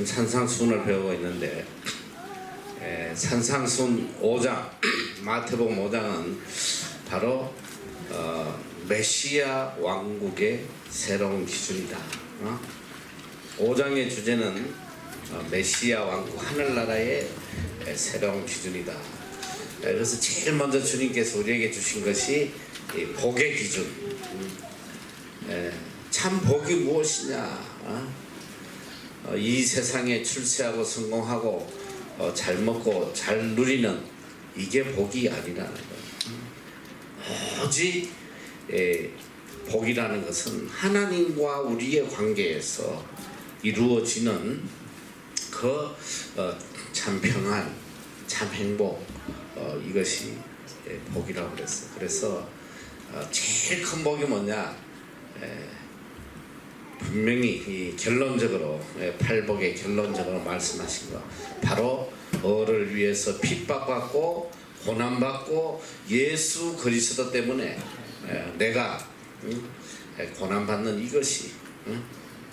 지금 산상수훈을 배우고 있는데 산상수훈 5장 마태복음 5장은 바로 메시아 왕국의 새로운 기준이다. 5장의 주제는 메시아 왕국 하늘나라의 새로운 기준이다. 그래서 제일 먼저 주님께서 우리에게 주신 것이 복의 기준. 참 복이 무엇이냐? 이 세상에 출세하고 성공하고 잘 먹고 잘 누리는 이게 복이 아니라는 거예요. 오직 복이라는 것은 하나님과 우리의 관계에서 이루어지는 그 참 평안, 참 행복, 이것이 복이라고 그랬어요. 그래서 제일 큰 복이 뭐냐? 분명히 이 결론적으로 팔복의 결론적으로 말씀하신 거 바로 너를 위해서 핍박받고 고난받고 예수 그리스도 때문에 내가 고난받는 이것이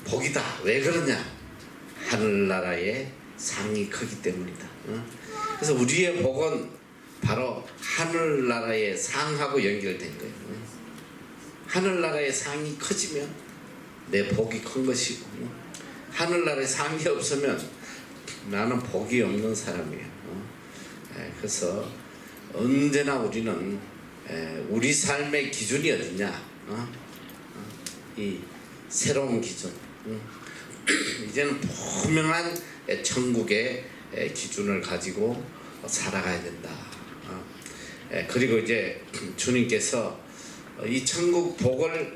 복이다. 왜 그러냐? 하늘나라의 상이 크기 때문이다. 그래서 우리의 복은 바로 하늘나라의 상하고 연결된 거예요. 하늘나라의 상이 커지면 내 복이 큰 것이고, 하늘나라의 상이 없으면 나는 복이 없는 사람이에요. 그래서 언제나 우리는 우리 삶의 기준이 어디냐? 이 새로운 기준. 이제는 분명한 천국의 기준을 가지고 살아가야 된다. 그리고 이제 주님께서 이 천국 복을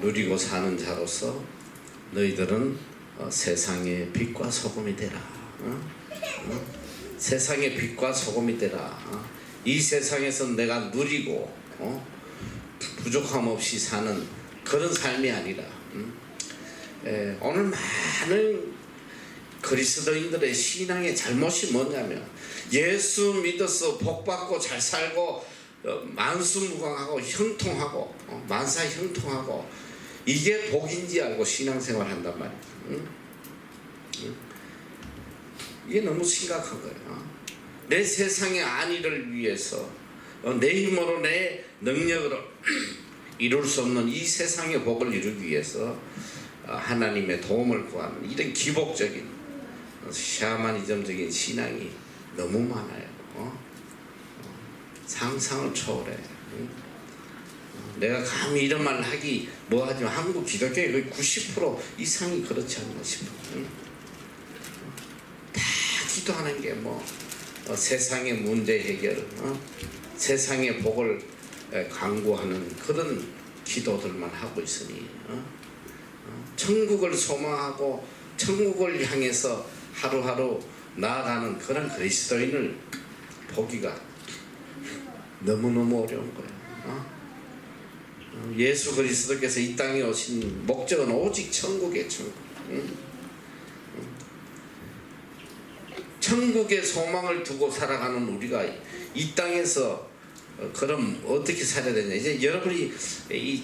누리고 사는 자로서 너희들은 세상의 빛과 소금이 되라. 세상의 빛과 소금이 되라. 이 세상에서 내가 누리고 부족함 없이 사는 그런 삶이 아니라 오늘 많은 그리스도인들의 신앙의 잘못이 뭐냐면 예수 믿어서 복받고 잘 살고 만수무강하고 형통하고 만사 형통하고 이게 복인지 알고 신앙생활 한단 말이에요. 이게 너무 심각한 거예요. 내 세상의 안위를 위해서 내 힘으로 내 능력으로 이룰 수 없는 이 세상의 복을 이루기 위해서 하나님의 도움을 구하는 이런 기복적인 샤머니즘적인 신앙이 너무 많아요. 상상을 초월해. 내가 감히 이런 말을 하기 뭐하지만 한국 기독교의 거의 90% 이상이 그렇지 않나 싶어. 다 기도하는 게 세상의 문제 해결, 세상의 복을 강구하는 그런 기도들만 하고 있으니 천국을 소망하고 천국을 향해서 하루하루 나아가는 그런 그리스도인을 보기가 너무너무 어려운 거예요. 예수 그리스도께서 이 땅에 오신 목적은 오직 천국의 천국. 천국의 소망을 두고 살아가는 우리가 이 땅에서 그럼 어떻게 살아야 되냐? 이제 여러분이 이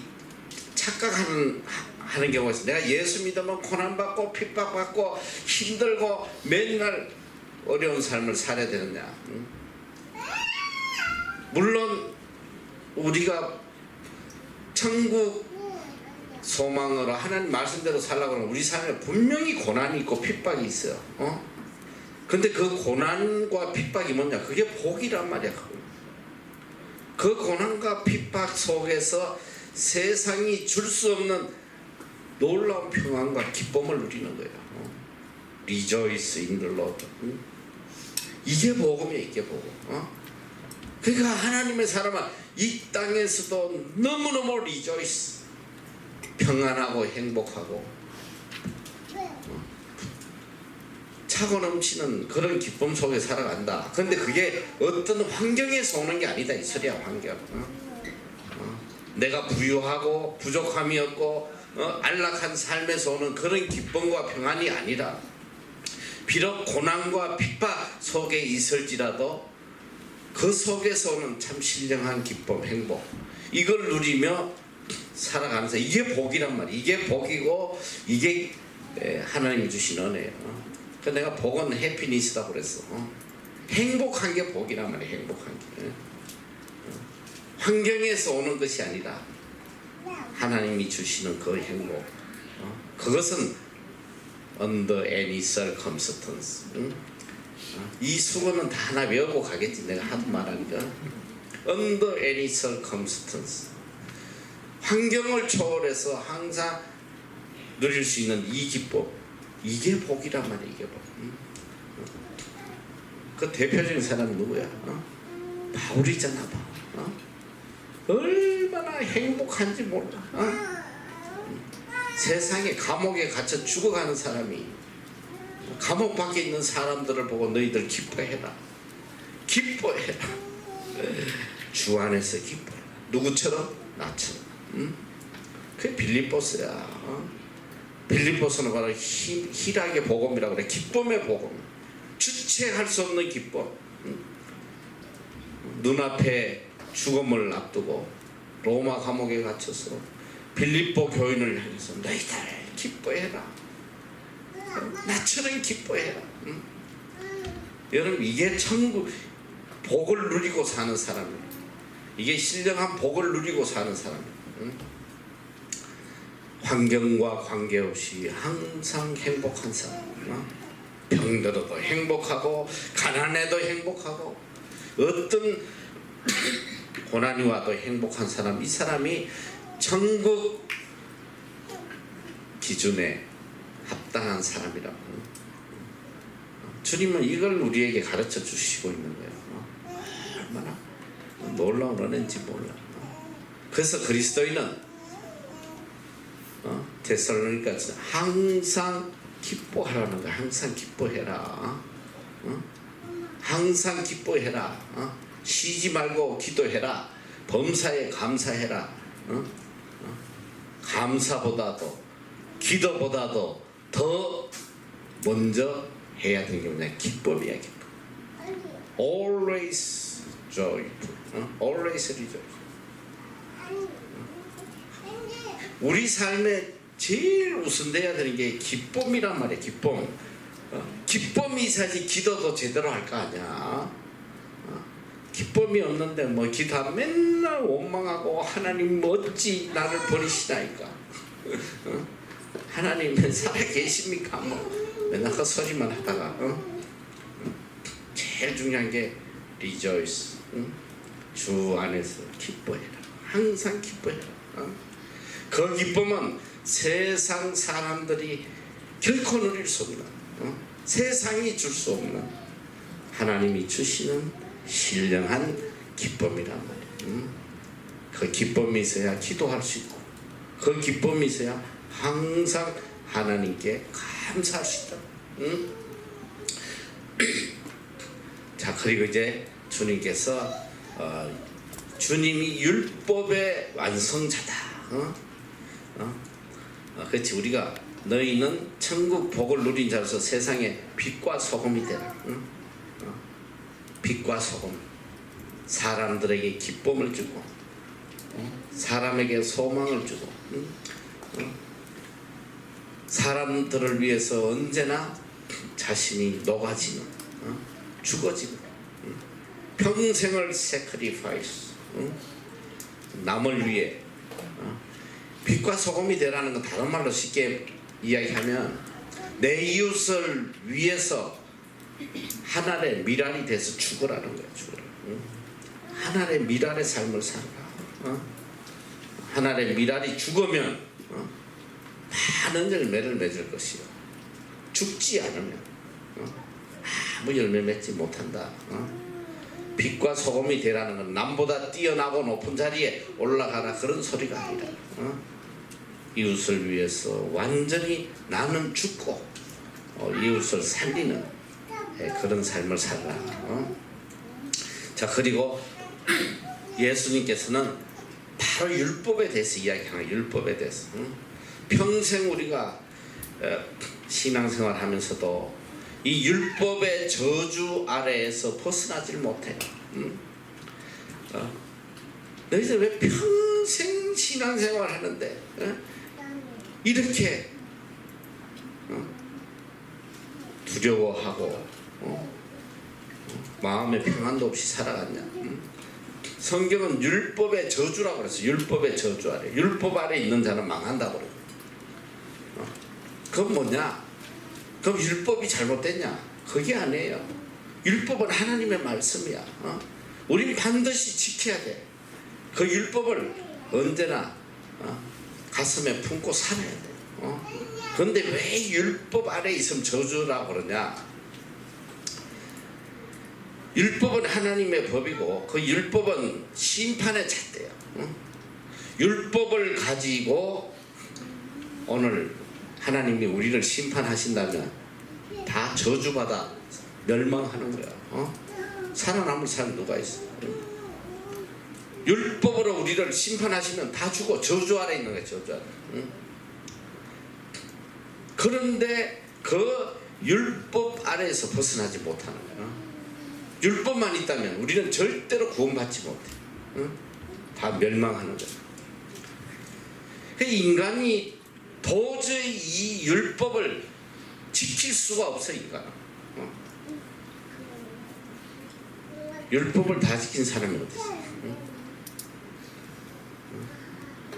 착각하는 경우가 있어요. 내가 예수 믿으면 고난받고 핍박받고 힘들고 맨날 어려운 삶을 살아야 되느냐? 물론 우리가 천국 소망으로 하나님 말씀대로 살라고 하면 우리 삶에 분명히 고난이 있고 핍박이 있어요. 근데 그 고난과 핍박이 뭐냐? 그게 복이란 말이야. 그 고난과 핍박 속에서 세상이 줄 수 없는 놀라운 평안과 기쁨을 누리는 거예요. Rejoice in the Lord. 이게 복음이에요. 이게 복음. 그러니까 하나님의 사람은 이 땅에서도 너무너무 rejoice, 평안하고 행복하고 차고 넘치는 그런 기쁨 속에 살아간다. 그런데 그게 어떤 환경에서 오는 게 아니다. 이 소리야. 환경. 내가 부유하고 부족함이 없고 안락한 삶에서 오는 그런 기쁨과 평안이 아니라 비록 고난과 핍박 속에 있을지라도 그 속에서 오는 참 신령한 기쁨, 행복, 이걸 누리며 살아가면서 이게 복이란 말이에요. 이게 복이고 이게 하나님이 주신 은혜예요. 그 내가 복은 해피니스라고 그랬어. 행복한 게 복이란 말이야. 행복한 게. 환경에서 오는 것이 아니라 하나님이 주시는 그 행복. 그것은 under any circumstance. 이 수건은 다 하나 외우고 가겠지. 내가 하도 말하니까. under any circumstance. 환경을 초월해서 항상 누릴 수 있는 이 기쁨. 이게 복이란 말이야. 이게 복. 그 대표적인 사람은 누구야? 바울이잖아. 얼마나 행복한지 몰라. 세상에 감옥에 갇혀 죽어가는 사람이 감옥 밖에 있는 사람들을 보고 너희들 기뻐해라. 기뻐해라. 주 안에서 기뻐해라. 누구처럼? 나처럼. 그게 빌립보스야. 빌립보스는 바로 희락의 복음이라고 그래. 기쁨의 복음. 주체할 수 없는 기쁨. 눈앞에 죽음을 앞두고 로마 감옥에 갇혀서 빌립보 교인을 향해서 너희들 기뻐해라. 나처럼 기뻐해라. 여러분 이게 천국 복을 누리고 사는 사람이에요. 이게 신령한 복을 누리고 사는 사람이에요. 환경과 관계없이 항상 행복한 사람. 병들어도 행복하고 가난해도 행복하고 어떤 고난이 와도 행복한 사람. 이 사람이 천국 기준에 합당한 사람이라고. 주님은 이걸 우리에게 가르쳐 주시고 있는 거예요. 얼마나 놀라운 은혜인지 몰라. 그래서 그리스도인은 데살로니가 항상 기뻐하라는 거야. 항상 기뻐해라. 항상 기뻐해라. 쉬지 말고 기도해라. 범사에 감사해라. 감사보다도 기도보다도 더 먼저 해야 되는 게 뭐냐? 기쁨이야. 기쁨. Always joyful. Always rejoice. 우리 삶에 제일 우선돼야 되는 게 기쁨이란 말이야. 기쁨. 기쁨이 있어야지 기도도 제대로 할 거 아니야. 기쁨이 없는데 뭐 기도하면 맨날 원망하고 하나님 어찌 나를 버리시나이까. 하나님은 살아계십니까? 뭐 맨날 그 소리만 하다가 제일 중요한 게 rejoice. 주 안에서 기뻐해라. 항상 기뻐해라. 그 기쁨은 세상 사람들이 결코 누릴 수 없는, 세상이 줄 수 없는 하나님이 주시는 신령한 기쁨이란 말이에요. 그 기쁨이 있어야 기도할 수 있고, 그 기쁨이 있어야 항상 하나님께 감사할 수 있다. 자, 그리고 이제 주님께서 주님이 율법의 완성자다. 그렇지. 우리가 너희는 천국 복을 누린 자로서 세상에 빛과 소금이 되라. 빛과 소금. 사람들에게 기쁨을 주고 사람에게 소망을 주고 사람들을 위해서 언제나 자신이 녹아지는, 죽어지는, 평생을 sacrifice, 남을 위해. 빛과 소금이 되라는 건 다른 말로 쉽게 이야기하면 내 이웃을 위해서 하늘의 미랄이 돼서 죽으라는 거야. 죽으라. 하늘의 미랄의 삶을 살라. 하늘의 미랄이 죽으면 많은 열매를 맺을 것이요. 죽지 않으면 아무 열매 맺지 못한다. 빛과 소금이 되라는 건 남보다 뛰어나고 높은 자리에 올라가라 그런 소리가 아니라 이웃을 위해서 완전히 나는 죽고 이웃을 살리는 그런 삶을 살라. 자, 그리고 예수님께서는 바로 율법에 대해서 이야기하는, 율법에 대해서. 평생 우리가 신앙생활 하면서도 이 율법의 저주 아래에서 벗어나질 못해요. 너희들 왜 평생 신앙생활 하는데 이렇게 두려워하고 마음의 평안도 없이 살아갔냐? 성경은 율법의 저주라고 그랬어요. 율법의 저주 아래, 율법 아래 있는 자는 망한다고 그래요. 그건 뭐냐? 그럼 율법이 잘못됐냐? 그게 아니에요. 율법은 하나님의 말씀이야. 우린 반드시 지켜야 돼. 그 율법을 언제나 가슴에 품고 살아야 돼. 그런데 왜 율법 아래 있으면 저주라고 그러냐? 율법은 하나님의 법이고 그 율법은 심판의 잣대예요. 율법을 가지고 오늘 하나님이 우리를 심판하신다면 다 저주받아 멸망하는 거야. 살아남을 사람 누가 있어? 율법으로 우리를 심판하시면 다 죽어. 저주 아래 있는 거야. 저주 아래. 그런데 그 율법 아래에서 벗어나지 못하는 거야. 율법만 있다면 우리는 절대로 구원받지 못해. 다 멸망하는 거야. 인간이 도저히 이 율법을 지킬 수가 없어. 인간은 율법을 다 지킨 사람이 어디 있어?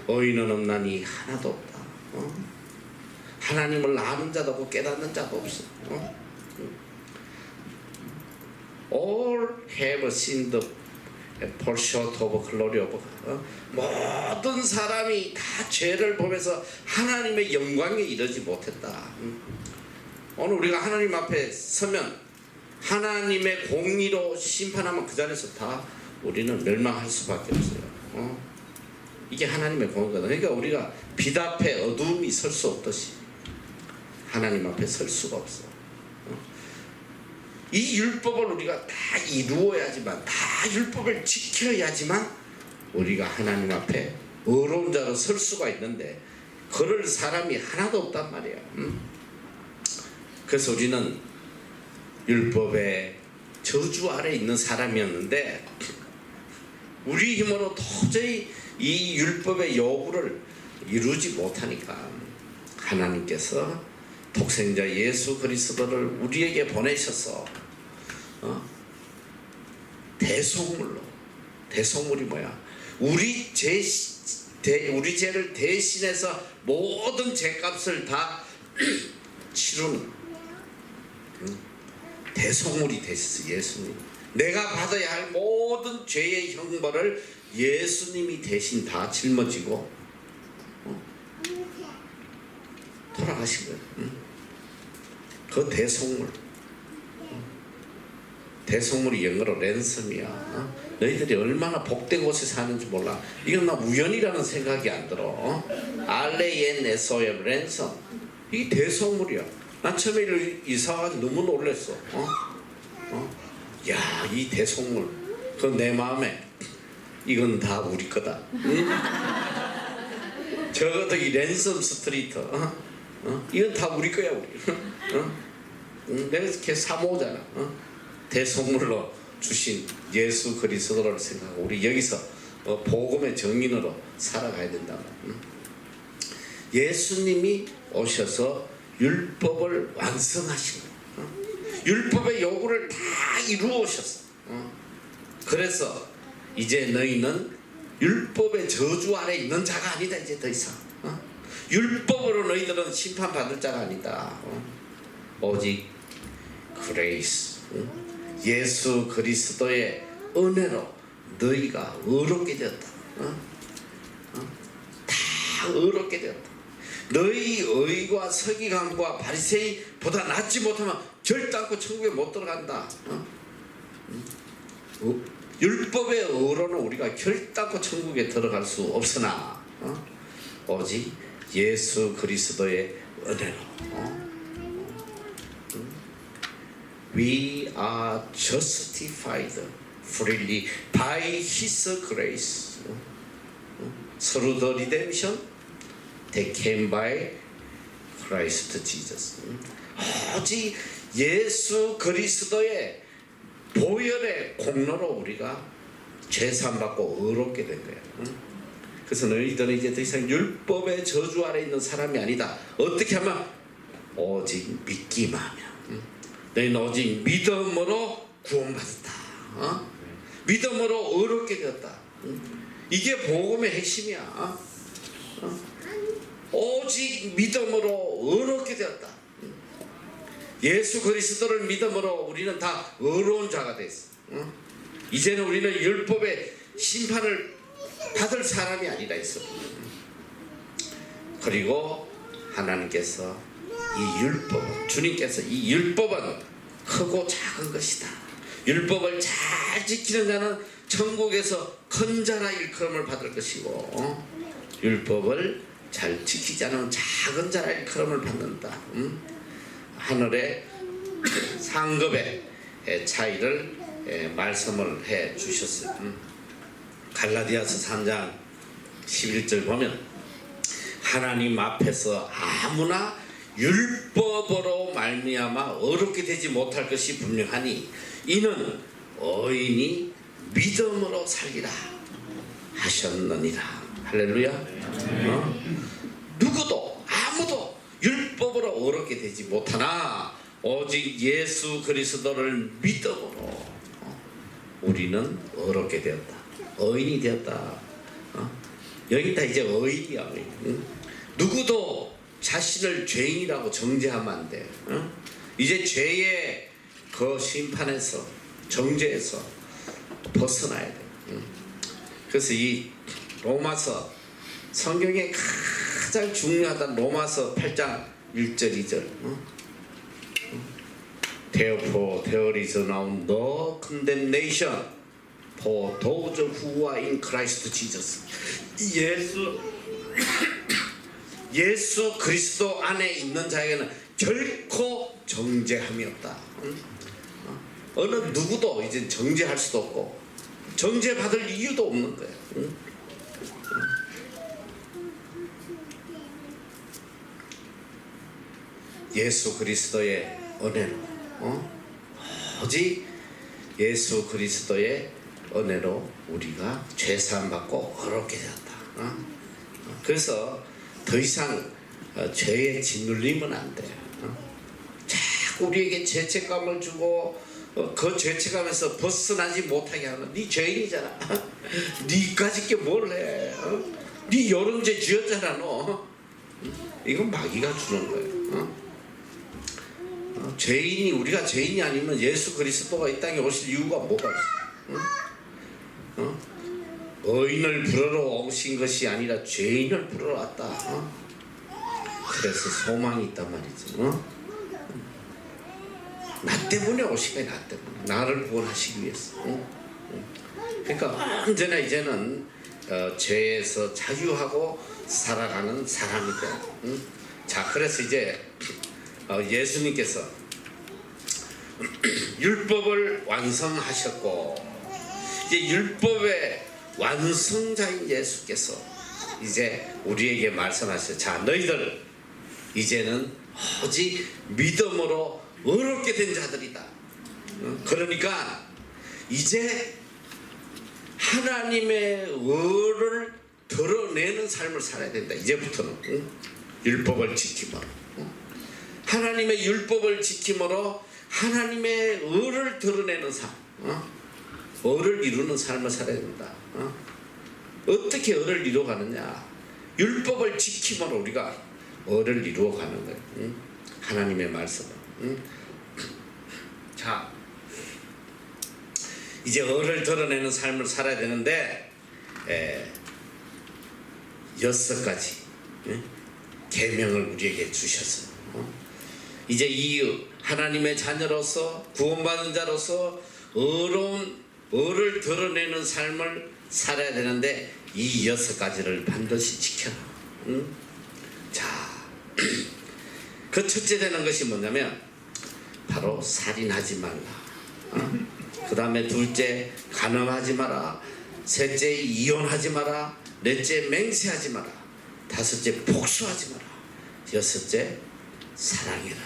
의인은 없나니 하나도 없다. 하나님을 아는 자도 없고 깨닫는 자도 없어. All have sinned and fall short of glory of God. 모든 사람이 다 죄를 보면서 하나님의 영광에 이르지 못했다. 오늘 우리가 하나님 앞에 서면 하나님의 공의로 심판하면 그 자리에서 다 우리는 멸망할 수밖에 없어요. 이게 하나님의 공의거든. 그러니까 우리가 빛 앞에 어두움이 설 수 없듯이 하나님 앞에 설 수가 없어. 이 율법을 우리가 다 이루어야지만, 다 율법을 지켜야지만 우리가 하나님 앞에 의로운 자로 설 수가 있는데 그럴 사람이 하나도 없단 말이야. 그래서 우리는 율법의 저주 아래 있는 사람이었는데 우리 힘으로 도저히 이 율법의 요구를 이루지 못하니까 하나님께서 독생자 예수 그리스도를 우리에게 보내셔서 대속물로, 대속물이 뭐야? 우리 죄를 대신해서 모든 죄값을 다 치르는 대속물이 되셨어. 예수님. 내가 받아야 할 모든 죄의 형벌을 예수님이 대신 다 짊어지고 돌아가신 거예요. 그 대속물. 대속물이 영어로 랜섬이야. 너희들이 얼마나 복된 곳에 사는지 몰라. 이건 나 우연이라는 생각이 안 들어. RANSOM 랜섬. 이게 대속물이야. 난 처음에 이사 와서 너무 놀랐어. 야, 이 대속물. 그 내 마음에 이건 다 우리 거다. 적어도 이 랜섬 스트리트. 이건 다 우리 거야, 우리. 내가 이렇게 사모잖아. 대속물로 주신 예수 그리스도를 생각하고 우리 여기서 복음의 정인으로 살아가야 된다. 예수님이 오셔서 율법을 완성하신 거예요. 율법의 요구를 다 이루어오셨어. 그래서 이제 너희는 율법의 저주 아래 있는 자가 아니다. 이제 더 이상 율법으로 너희들은 심판받을 자가 아니다. 오직 그레이스, 예수 그리스도의 은혜로 너희가 의롭게 되었다. 다 의롭게 되었다. 너희 의와 서기관과 바리새인보다 낫지 못하면 결단코 천국에 못 들어간다. 율법의 의로는 우리가 결단코 천국에 들어갈 수 없으나 오직 예수 그리스도의 은혜로 We are justified freely by His grace through the redemption that came by Christ Jesus. 오직 예수 그리스도의 보혈의 공로로 우리가 죄산받고 의롭게 된 거야. 그래서 너희들은 이제 더 이상 율법의 저주 아래 있는 사람이 아니다. 어떻게 하면? 오직 믿기만 하면. 너희는 오직 믿음으로 구원받았다. 믿음으로 의롭게 되었다. 이게 복음의 핵심이야. 오직 믿음으로 의롭게 되었다. 예수 그리스도를 믿음으로 우리는 다 의로운 자가 됐어. 이제는 우리는 율법의 심판을 받을 사람이 아니라 있어. 그리고 하나님께서 이 율법, 주님께서 이 율법은 크고 작은 것이다. 율법을 잘 지키는 자는 천국에서 큰 자라 일컬음을 받을 것이고, 율법을 잘 지키지 않으면 작은 자라 일컬음을 받는다. 하늘의 상급의 차이를 말씀을 해 주셨어요. 갈라디아서 3장 11절 보면 하나님 앞에서 아무나 율법으로 말미암아 어렵게 되지 못할 것이 분명하니 이는 의인이 믿음으로 살리라 하셨느니라. 할렐루야. 누구도 아무도 율법으로 어렵게 되지 못하나 오직 예수 그리스도를 믿음으로 우리는 어렵게 되었다. 의인이 되었다. 여기 다 이제 의인이야. 누구도 자신을 죄인이라고 정죄하면 안 돼. 이제 죄의 그 심판에서, 정죄에서 벗어나야 돼. 그래서 이 로마서, 성경에 가장 중요하던 로마서 8장 1절 2절. Therefore there is now no condemnation for those who are in Christ Jesus. 예수 그리스도 안에 있는 자에게는 결코 정죄함이 없다. 어느 누구도 이제 정죄할 수도 없고 정죄받을 이유도 없는 거야. 예수 그리스도의 은혜로, 오직 예수 그리스도의 은혜로 우리가 죄사함 받고 어렵게 되었다. 그래서 더 이상 죄에 짓눌리면 안 돼. 자꾸 우리에게 죄책감을 주고 그 죄책감에서 벗어나지 못하게 하는, 네 죄인이잖아. 네까짓 게 뭘 해? 네 여러 죄 지었잖아 너. 이건 마귀가 주는 거예요. 죄인이, 우리가 죄인이 아니면 예수 그리스도가 이 땅에 오실 이유가 뭐가 있어? 의인을 부르러 오신 것이 아니라 죄인을 부르러 왔다. 그래서 소망이 있단 말이지. 나 때문에 오신 거야. 나 때문에, 나를 구원하시기 위해서. 그러니까 언제나 이제는 죄에서 자유하고 살아가는 사람이 돼. 자, 그래서 이제 예수님께서 율법을 완성하셨고, 이제 율법의 완성자인 예수께서 이제 우리에게 말씀하셨어요. 자, 너희들 이제는 오직 믿음으로 의롭게 된 자들이다. 그러니까 이제 하나님의 의를 드러내는 삶을 살아야 된다. 이제부터는 율법을 지킴으로, 하나님의 율법을 지킴으로 하나님의 의를 드러내는 삶, 의를 이루는 삶을 살아야 된다. 어떻게 의를 이루어가느냐? 율법을 지킴으로 우리가 의를 이루어가는 거예요. 하나님의 말씀을. 자, 이제 의를 드러내는 삶을 살아야 되는데 6가지 계명을 우리에게 주셨어요. 이제 이 하나님의 자녀로서, 구원받은 자로서 의로운 의를 드러내는 삶을 살아야 되는데 이 6가지를 반드시 지켜라. 자, 그 첫째 되는 것이 뭐냐면 바로 살인하지 말라. 그 다음에 둘째, 간음하지 마라. 셋째, 이혼하지 마라. 넷째, 맹세하지 마라. 다섯째, 복수하지 마라. 여섯째, 사랑해라.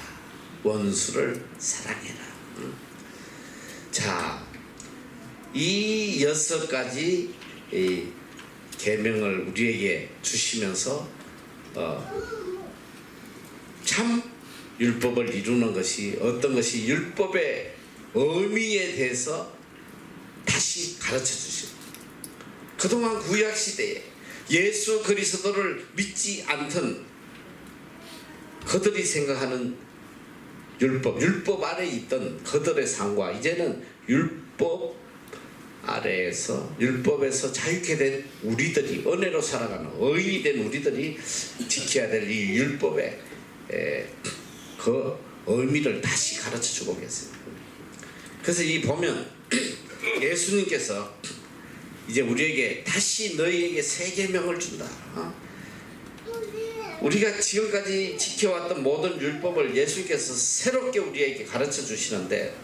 원수를 사랑해라. 자, 이 6가지 계명을 우리에게 주시면서 참 율법을 이루는 것이 어떤 것이 율법의 의미에 대해서 다시 가르쳐 주시고, 그동안 구약시대에 예수 그리스도를 믿지 않던 그들이 생각하는 율법 아래에 있던 그들의 삶과 이제는 율법 아래에서 율법에서 자유케 된 우리들이, 은혜로 살아가는 의인이 된 우리들이 지켜야 될 이 율법의 그 의미를 다시 가르쳐 주고 계세요. 그래서 이 보면 예수님께서 이제 우리에게 다시 너희에게 새 계명을 준다. 우리가 지금까지 지켜왔던 모든 율법을 예수님께서 새롭게 우리에게 가르쳐 주시는데,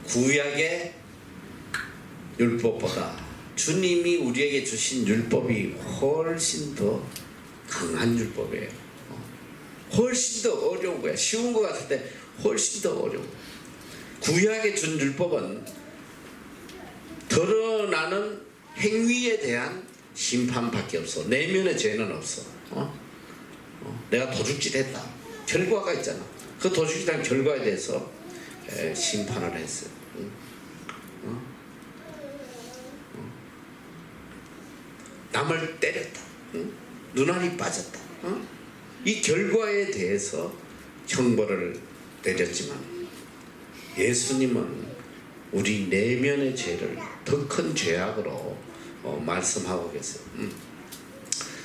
구약의 율법보다 주님이 우리에게 주신 율법이 훨씬 더 강한 율법이에요. 훨씬 더 어려운 거야. 쉬운 것 같은데 훨씬 더 어려운 거야. 구약에 준 율법은 드러나는 행위에 대한 심판밖에 없어. 내면의 죄는 없어. 내가 도둑질 했다, 결과가 있잖아. 그 도둑질한 결과에 대해서 심판을 했어요. 남을 때렸다, 눈알이 빠졌다, 이 결과에 대해서 형벌을 내렸지만 예수님은 우리 내면의 죄를 더 큰 죄악으로 말씀하고 계세요.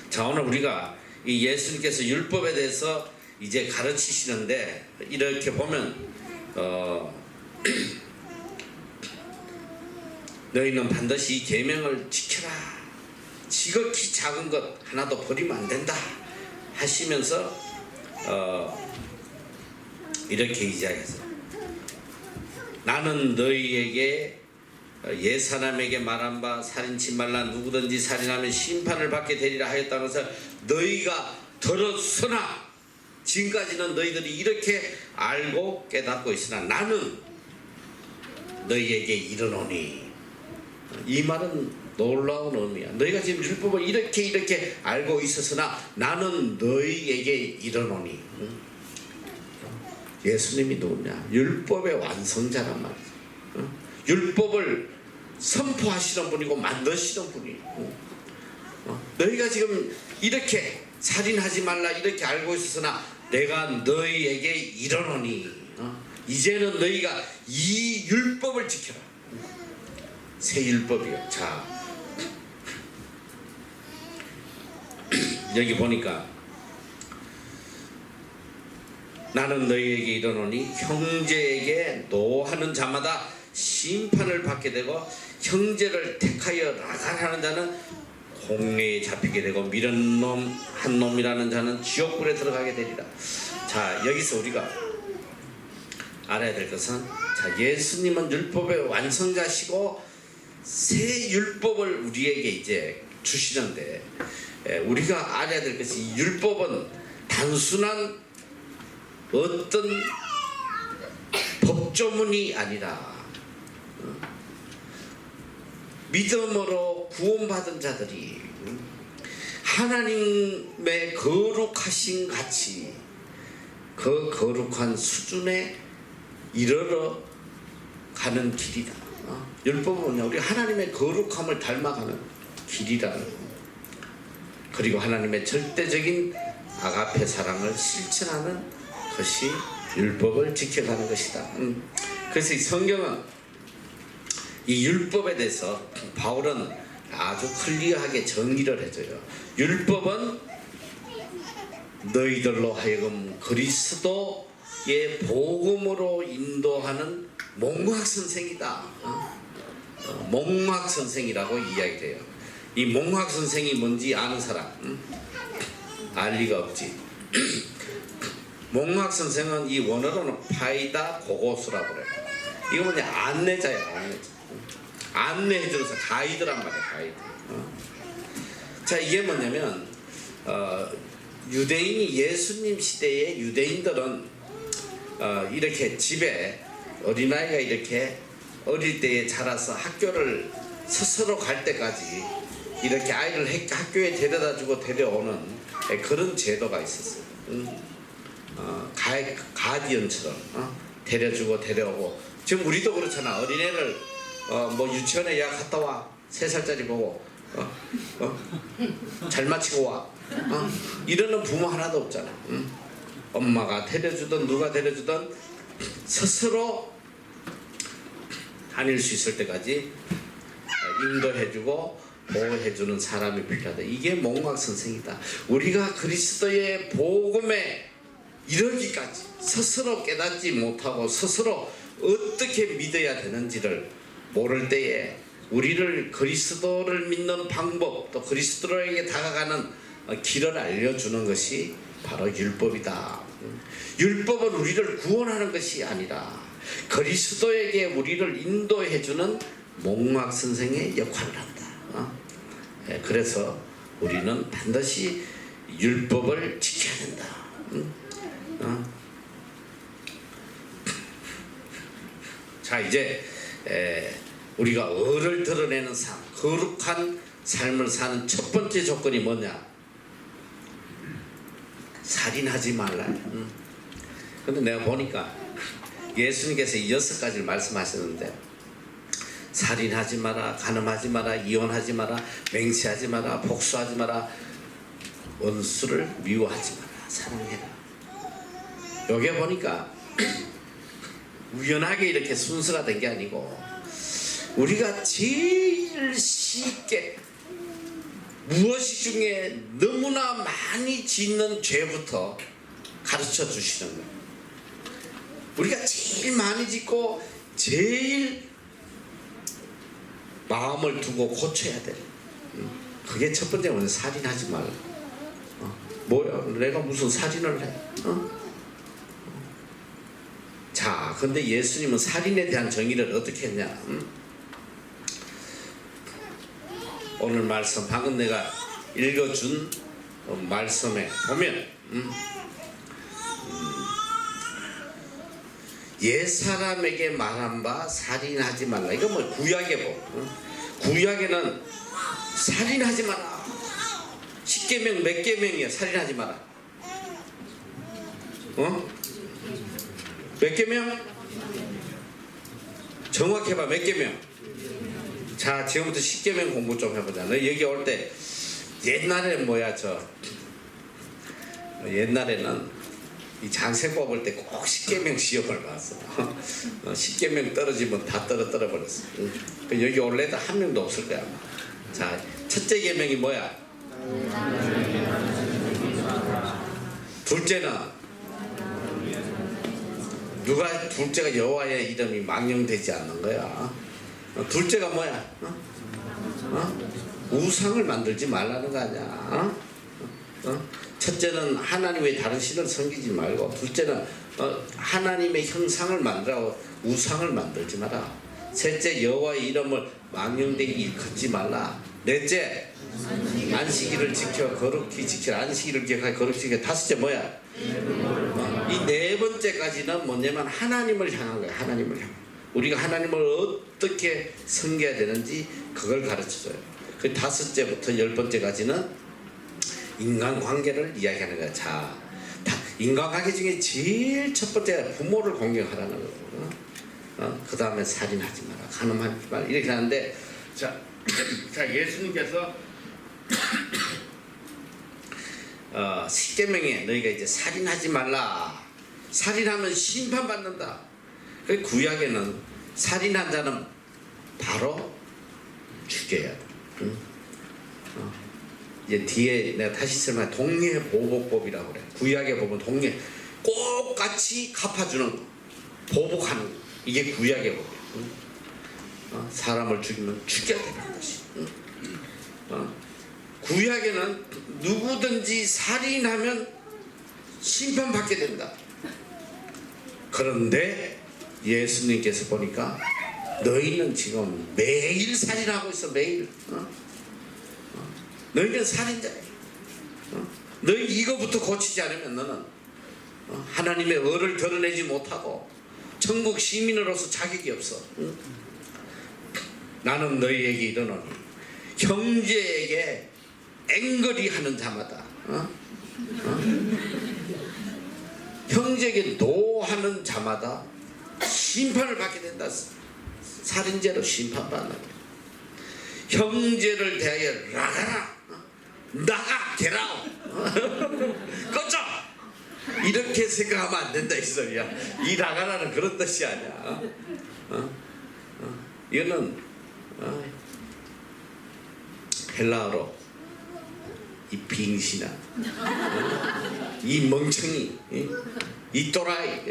자, 오늘 우리가 이 예수님께서 율법에 대해서 이제 가르치시는데, 이렇게 보면 너희는 반드시 이 계명을 지켜라, 지극히 작은 것 하나도 버리면 안 된다 하시면서 이렇게 이야기했어요. 나는 너희에게 옛사람에게 말한 바 살인치 말라, 누구든지 살인하면 심판을 받게 되리라 하였다면서, 너희가 들었으나, 지금까지는 너희들이 이렇게 알고 깨닫고 있으나 나는 너희에게 이르노니, 이 말은 놀라운 의미야. 너희가 지금 율법을 이렇게 알고 있었으나 나는 너희에게 이르노니. 예수님이 누구냐? 율법의 완성자란 말이야. 율법을 선포하시는 분이고 만드시는 분이고, 너희가 지금 이렇게 살인하지 말라 이렇게 알고 있었으나 내가 너희에게 이르노니, 이제는 너희가 이 율법을 지켜라. 새 율법이요. 자, 여기 보니까 나는 너희에게 이르노니 형제에게 노하는 자마다 심판을 받게 되고, 형제를 택하여 나가라는 자는 공회에 잡히게 되고, 미련 한 놈이라는 자는 지옥불에 들어가게 되리라. 자, 여기서 우리가 알아야 될 것은, 자, 예수님은 율법의 완성자시고 새 율법을 우리에게 이제 주시는데, 우리가 알아야 될 것이, 이 율법은 단순한 어떤 법조문이 아니라 믿음으로 구원받은 자들이 하나님의 거룩하신 가치, 그 거룩한 수준에 이르러 가는 길이다. 율법은 우리 하나님의 거룩함을 닮아가는 길이라는 거. 그리고 하나님의 절대적인 아가페 사랑을 실천하는 것이 율법을 지켜가는 것이다. 그래서 이 성경은 이 율법에 대해서 바울은 아주 클리어하게 정의를 해줘요. 율법은 너희들로 하여금 그리스도의 복음으로 인도하는 몽학선생이다. 몽학선생이라고 이야기돼요. 이 몽학선생이 뭔지 아는 사람? 알 리가 없지. 몽학선생은 이 원어로는 파이다 고고스라고 그래요. 이거 뭐냐, 안내자야. 안내해주면서 가이드란 말이야, 가이드. 자, 이게 뭐냐면 유대인이, 예수님 시대의 유대인들은 이렇게 집에 어린아이가 이렇게 어릴 때에 자라서 학교를 스스로 갈 때까지 이렇게 아이를 학교에 데려다주고 데려오는 그런 제도가 있었어요. 가디언처럼 데려주고 데려오고. 지금 우리도 그렇잖아. 어린애를 뭐 유치원에 야 갔다 와. 3살짜리 보고 잘 마치고 와. 이러는 부모 하나도 없잖아. 엄마가 데려주든 누가 데려주든 스스로 다닐 수 있을 때까지 인도해주고 보호해주는 사람이 필요하다. 이게 몽각 선생이다. 우리가 그리스도의 복음에 이르기까지 스스로 깨닫지 못하고 스스로 어떻게 믿어야 되는지를 모를 때에 우리를 그리스도를 믿는 방법, 또 그리스도에게 다가가는 길을 알려주는 것이 바로 율법이다. 율법은 우리를 구원하는 것이 아니라 그리스도에게 우리를 인도해주는 몽각 선생의 역할을 한다. 그래서 우리는 반드시 율법을 지켜야 된다. 자, 이제 우리가 의를 드러내는 삶, 거룩한 삶을 사는 첫 번째 조건이 뭐냐? 살인하지 말라. 근데 내가 보니까 예수님께서 6가지를 말씀하셨는데, 살인하지 마라, 간음하지 마라, 이혼하지 마라, 맹세하지 마라, 복수하지 마라, 원수를 미워하지 마라, 사랑해라. 여기 보니까 우연하게 이렇게 순서가 된 게 아니고 우리가 제일 쉽게 무엇이 중에 너무나 많이 짓는 죄부터 가르쳐 주시는 거예요. 우리가 제일 많이 짓고 제일 마음을 두고 고쳐야 돼. 그게 첫 번째 먼저 살인하지 말라. 뭐야? 내가 무슨 살인을 해? 자, 근데 예수님은 살인에 대한 정의를 어떻게 했냐? 오늘 말씀 방금 내가 읽어준 말씀에 보면 옛사람에게 말한 바 살인하지 말라. 이거 뭐 구약에 보면 구약에는 살인하지 마라. 10계명 몇 계명이야? 살인하지 마라. 몇 계명? 정확해봐. 몇 계명? 자, 지금부터 10계명 공부 좀 해보자. 너 여기 올 때 옛날에 옛날에는 이 장세 뽑을 때 꼭 10계명 시험을 봤어. 10계명 떨어지면 다 떨어버렸어. 여기 올래도 한 명도 없을 거야. 자, 첫째 계명이 뭐야? 둘째는 누가 둘째가 여호와의 이름이 망령되지 않는 거야. 둘째가 뭐야? 우상을 만들지 말라는 거 아니야. 첫째는 하나님의 다른 신을 섬기지 말고, 둘째는 하나님의 형상을 만들라고 우상을 만들지 마라. 셋째, 여호와의 이름을 망령되게 일컫지 말라. 넷째, 안식일을 지켜 거룩히 지키라. 안식일을 기억하여 거룩히 지켜. 다섯째 뭐야? 이 네 번째까지는 뭐냐면 하나님을 향한 거야. 하나님을 향한. 우리가 하나님을 어떻게 섬겨야 되는지 그걸 가르쳐줘요. 그 다섯째부터 10번째까지는 인간관계를 이야기하는 거야. 자, 인간관계 중에 제일 첫 번째가 부모를 공경하라는 거고, 그 다음에 살인하지 마라, 간음하지 마라, 이렇게 하는데, 자 예수님께서 10계명에 너희가 이제 살인하지 말라. 살인하면 심판받는다. 그 구약에는 살인한 자는 바로 죽여야 돼. 이제 뒤에 내가 다시 설명해. 동해보복법이라고 그래. 구약에 보면 동해 꼭 같이 갚아주는 거, 보복하는 거. 이게 구약의 법이야. 사람을 죽이면 죽여야 되는 것이. 구약에는 누구든지 살인하면 심판받게 된다. 그런데 예수님께서 보니까 너희는 지금 매일 살인하고 있어. 매일. 너희는 살인자야. 너희 이거부터 고치지 않으면 너는 하나님의 의를 드러내지 못하고 천국 시민으로서 자격이 없어. 나는 너희에게 이르노니 형제에게 앵거리 하는 자마다 형제에게 노하는 자마다 심판을 받게 된다. 살인죄로 심판받는 거예요. 형제를 대하여 나가라, 나가, 게라오, 꺼져, 이렇게 생각하면 안 된다 이 소리야. 이 나가라는 그런 뜻이 아니야. 이거는 헬라어로 이 빙신아, 이 멍청이, 이 또라이,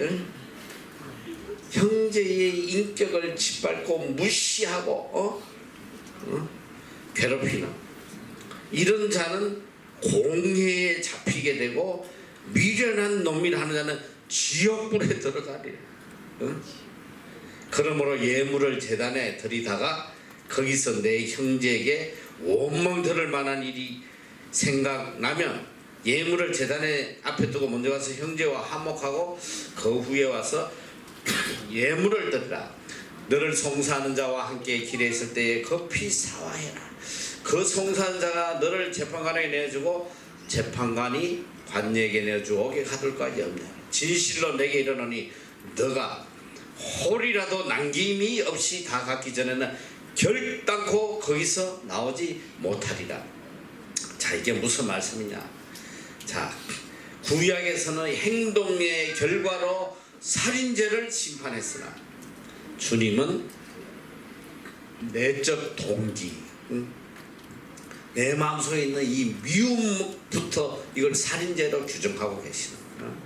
형제의 인격을 짓밟고 무시하고 괴롭히는 이런 자는 공회에 잡히게 되고, 미련한 놈이라 하는 자는 지옥불에 들어가리. 그러므로 예물을 제단에 드리다가 거기서 내 형제에게 원망 들을 만한 일이 생각나면 예물을 제단에 앞에 두고 먼저 가서 형제와 화목하고 그 후에 와서 예물을 드리라. 너를 송사하는 자와 함께 길에 있을 때에 급히 사화해라. 그 송사하는 자가 너를 재판관에게 내주고 재판관이 관에게 내주오게 가둘 것이 없냐. 진실로 내게 이르노니 너가 홀이라도 남김이 없이 다 갖기 전에는 결단코 거기서 나오지 못하리라. 자, 이게 무슨 말씀이냐. 자, 구약에서는 행동의 결과로 살인죄를 심판했으나 주님은 내적 동기, 내 마음속에 있는 이 미움부터 이걸 살인죄로 규정하고 계시는 거예요.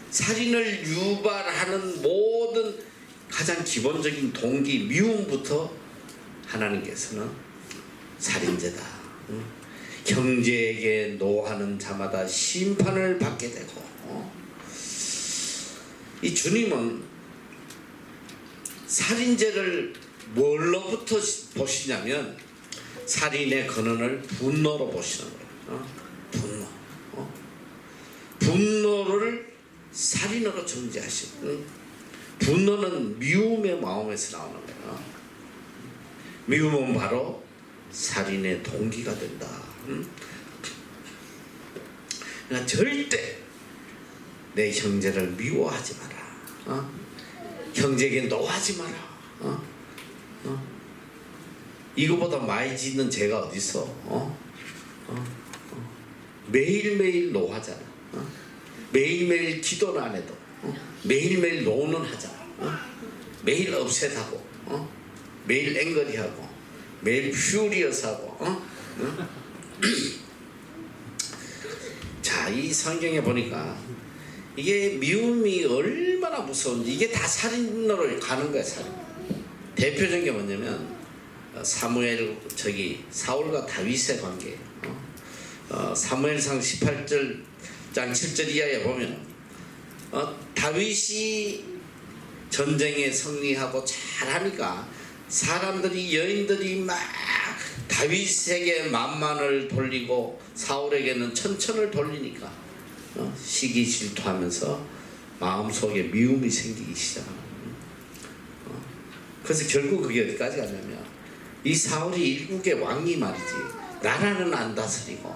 살인을 유발하는 모든 가장 기본적인 동기 미움부터 하나님께서는 살인죄다. 형제에게 노하는 자마다 심판을 받게 되고, 이 주님은 살인죄를 뭘로부터 보시냐면 살인의 근원을 분노로 보시는 거예요. 분노. 분노를 살인으로 정죄하시고, 분노는 미움의 마음에서 나오는 거예요. 미움은 바로 살인의 동기가 된다. 그러니까 절대 내 형제를 미워하지 마라. 형제에게 노하지 마라. 이거보다 많이 짓는 죄가 어딨어? 매일매일 노하잖아. 매일매일 기도는 안 해도 매일매일 노는 하잖아. 매일 업셋하고 매일 앵거리하고 매일 퓨리어스하고. 자, 이 성경에 보니까 이게 미움이 얼마나 무서운지, 이게 다 살인으로 가는 거야. 살인. 대표적인 게 뭐냐면 사울과 다윗의 관계예요. 사무엘상 18장 7절 이하에 보면 다윗이 전쟁에 승리하고 잘하니까 사람들이, 여인들이 막 다윗에게 만만을 돌리고 사울에게는 천천을 돌리니까 시기 질투하면서 마음속에 미움이 생기기 시작합니다. 그래서 결국 그게 어디까지 가냐면 이 사울이 일국의 왕이 말이지, 나라는 안 다스리고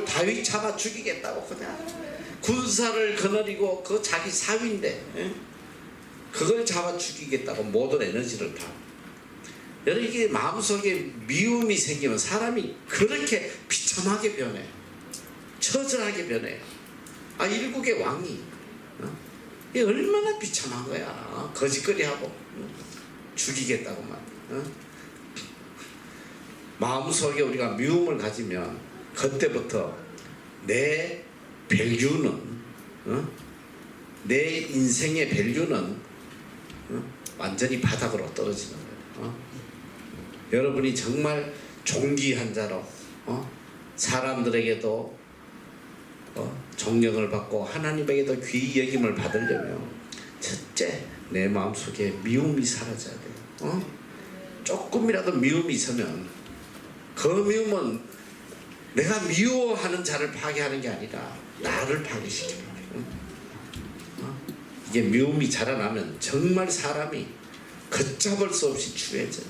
다윗 잡아 죽이겠다고 그냥 군사를 거느리고, 그 자기 사위인데 그걸 잡아 죽이겠다고 모든 에너지를 다. 여러분, 이게 마음속에 미움이 생기면 사람이 그렇게 비참하게 변해, 처절하게 변해. 일국의 왕이 이게 얼마나 비참한 거야. 거짓거리하고 죽이겠다고만. 마음속에 우리가 미움을 가지면 그때부터 내 밸류는, 내 인생의 밸류는 완전히 바닥으로 떨어지는 거예요. 여러분이 정말 존귀한 자로 사람들에게도 존경을 받고 하나님에게도 귀히 여김을 받으려면 첫째, 내 마음속에 미움이 사라져야 돼요. 조금이라도 미움이 있으면 그 미움은 내가 미워하는 자를 파괴하는 게 아니라 나를 파괴시켜요. 이게 미움이 자라나면 정말 사람이 걷잡을 수 없이 추해져요.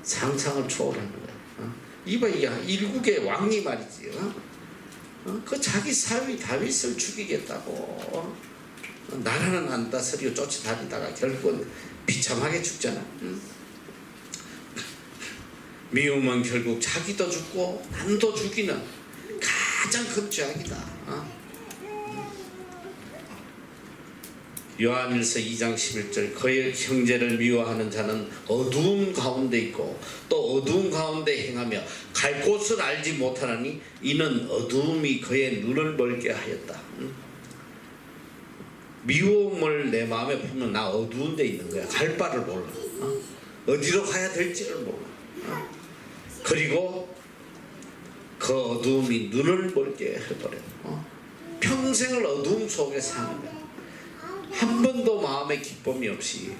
상상을 초월하는 거예요. 이봐, 일국의 왕이 말이지. 그 자기 사위 다윗을 죽이겠다고 나라는 안 다스리고 쫓아다니다가 결국은 비참하게 죽잖아. 미움은 결국 자기도 죽고 남도 죽이는 가장 큰 죄악이다. 요한일서 2장 11절 그의 형제를 미워하는 자는 어두움 가운데 있고 또 어두움 가운데 행하며 갈 곳을 알지 못하나니 이는 어두움이 그의 눈을 멀게 하였다. 미움을 내 마음에 품으면 나 어두운 데 있는 거야. 갈 바를 몰라. 어디로 가야 될지를 몰라. 그리고 그 어두움이 눈을 멀게 해버려. 평생을 어두움 속에 사는 거야. 한 번도 마음에 기쁨이 없이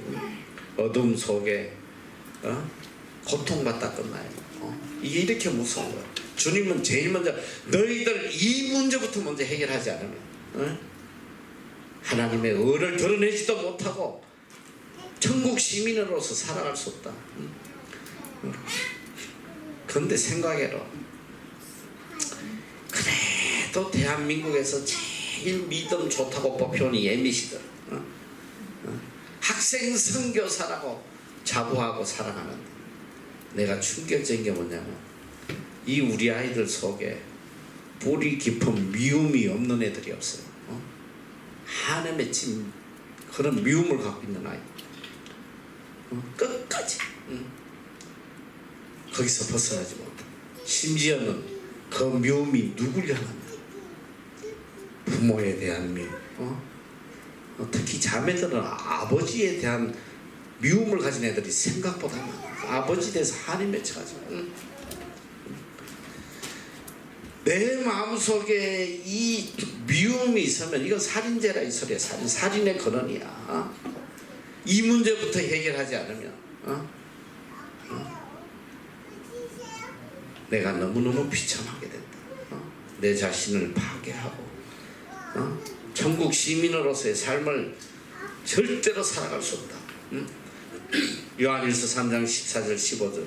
어둠 속에 고통받다 끝나요. 이게 이렇게 무서운 거야. 주님은 제일 먼저 너희들 이 문제부터 먼저 해결하지 않으면 하나님의 의를 드러내지도 못하고 천국 시민으로서 살아갈 수 없다. 그런데 생각해라. 그래도 대한민국에서 제일 믿음 좋다고 뽑혀온 이 MBC들 학생 선교사라고 자부하고 사랑하는 내가 충격적인 게 뭐냐면 이 우리 아이들 속에 뿌리 깊은 미움이 없는 애들이 없어요. 한해 맺힌 그런 미움을 갖고 있는 아이 끝까지 거기서 벗어나지 못해. 심지어는 그 미움이 누굴 향한 부모에 대한 미움, 특히 자매들은 아버지에 대한 미움을 가진 애들이 생각보다 많아. 아버지에 대해서 한이 맺혀가지고 내 마음속에 이 미움이 있으면 이건 살인죄라 이 소리야. 살인의 근원이야. 이 문제부터 해결하지 않으면 내가 너무너무 비참하게 된다. 내 자신을 파괴하고 천국 시민으로서의 삶을 절대로 살아갈 수 없다. 요한일서 3장 14절 15절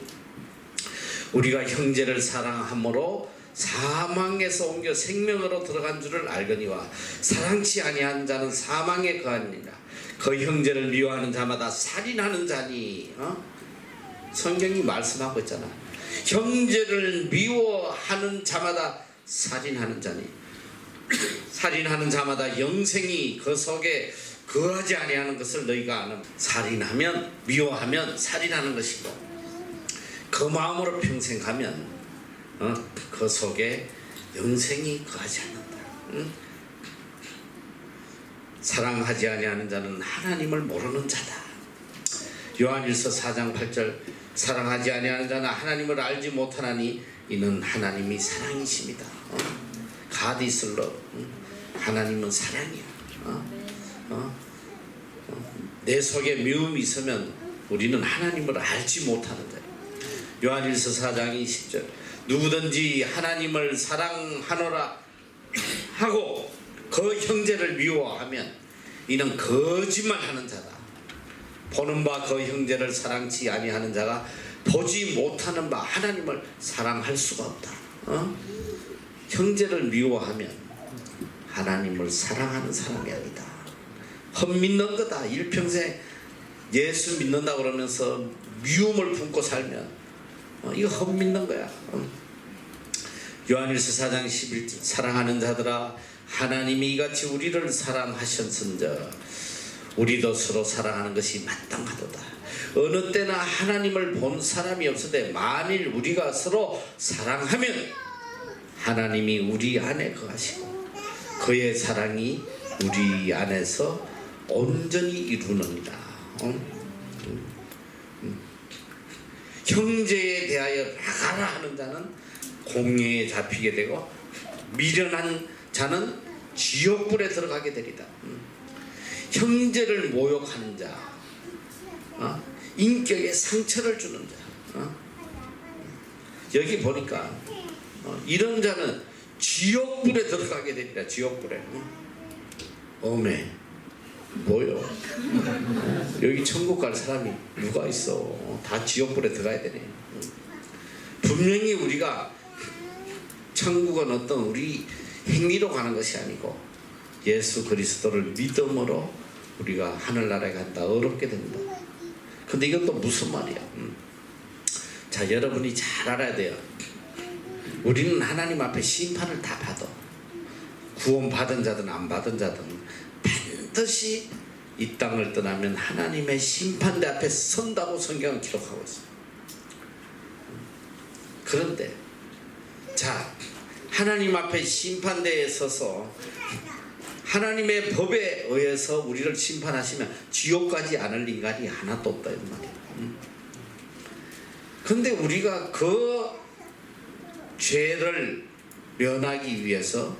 우리가 형제를 사랑함으로 사망에서 옮겨 생명으로 들어간 줄을 알거니와 사랑치 아니한 자는 사망에 거하니라. 그 형제를 미워하는 자마다 살인하는 자니. 성경이 말씀하고 있잖아. 형제를 미워하는 자마다 살인하는 자니. 살인하는 자마다 영생이 그 속에 거하지 아니하는 것을 너희가 아는. 살인하면 미워하면 살인하는 것이고 그 마음으로 평생 가면 그 속에 영생이 거하지 않는다. 사랑하지 아니하는 자는 하나님을 모르는 자다. 요한일서 4장 8절 사랑하지 아니하는 자는 하나님을 알지 못하나니 이는 하나님이 사랑이십니다. God is love. 하나님은 사랑이야. 내 속에 미움이 있으면 우리는 하나님을 알지 못하는 자야. 요한일서 4장 20절 누구든지 하나님을 사랑하노라 하고 그 형제를 미워하면 이는 거짓말하는 자다. 보는 바 그 형제를 사랑치 아니하는 자가 보지 못하는 바 하나님을 사랑할 수가 없다. 형제를 미워하면 하나님을 사랑하는 사람이 아니다. 헛믿는 거다. 일평생 예수 믿는다 그러면서 미움을 품고 살면 이거 헛믿는 거야. 요한일서 4장 11절 사랑하는 자들아 하나님이 이같이 우리를 사랑하셨은즉 우리도 서로 사랑하는 것이 마땅하도다. 어느 때나 하나님을 본 사람이 없으되 만일 우리가 서로 사랑하면 하나님이 우리 안에 거하시고 그의 사랑이 우리 안에서 온전히 이루느니라. 형제에 대하여 나가라 하는 자는 공회에 잡히게 되고 미련한 자는 지옥불에 들어가게 되리다. 형제를 모욕하는 자, 인격에 상처를 주는 자, 여기 보니까 이런 자는 지옥불에 들어가게 되리다. 지옥불에. 어메 뭐요? 여기 천국 갈 사람이 누가 있어? 다 지옥불에 들어가야 되네. 분명히 우리가 천국은 어떤 우리 행위로 가는 것이 아니고 예수 그리스도를 믿음으로 우리가 하늘나라에 간다, 어렵게 된다. 근데 이건 또 무슨 말이야? 자, 여러분이 잘 알아야 돼요. 우리는 하나님 앞에 심판을 다 받아. 구원 받은 자든 안 받은 자든 반드시 이 땅을 떠나면 하나님의 심판대 앞에 선다고 성경은 기록하고 있어요. 그런데 자, 하나님 앞에 심판대에 서서 하나님의 법에 의해서 우리를 심판하시면 지옥 가지 않을 인간이 하나도 없다, 이 말이에요. 그런데 우리가 그 죄를 면하기 위해서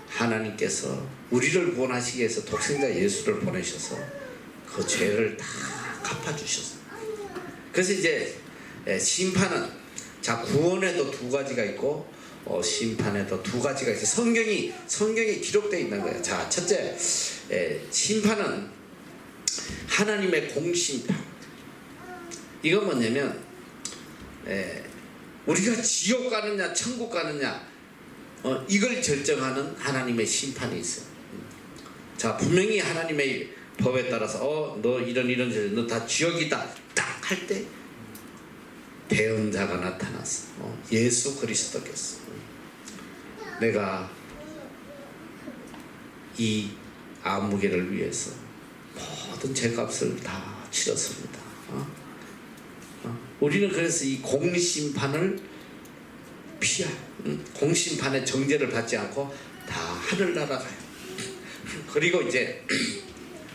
하나님께서 우리를 구원하시기 위해서 독생자 예수를 보내셔서 그 죄를 다 갚아주셨어요. 그래서 이제 심판은, 자, 구원에도 두 가지가 있고 심판에도 두 가지가 있어요. 성경에 기록되어 있는 거예요. 자, 첫째, 심판은 하나님의 공심판. 이건 뭐냐면 우리가 지옥 가느냐 천국 가느냐 이걸 결정하는 하나님의 심판이 있어요. 자, 분명히 하나님의 법에 따라서 너 이런 죄, 너 다 지옥이다 딱 할 때 대언자가 나타났어. 예수 그리스도께서 내가 이 아무개를 위해서 모든 죄값을 다 치렀습니다. 우리는 그래서 이 공심판을 공심판의 정죄를 받지 않고 다 하늘나라 가요. 그리고 이제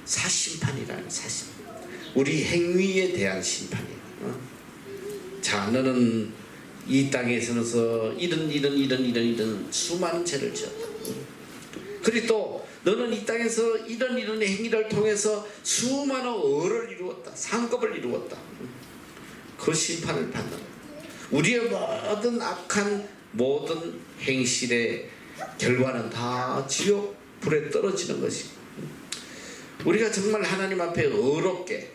사심판이라는 사심판, 우리 행위에 대한 심판이에요. 자, 너는 이 땅에서는 이런 수많은 죄를 지었다. 그리고 또 너는 이 땅에서 이런 행위를 통해서 수많은 의를 이루었다, 상급을 이루었다. 그 심판을 받는 거예요. 우리의 모든 악한 모든 행실의 결과는 다 지옥 불에 떨어지는 것이. 우리가 정말 하나님 앞에 의롭게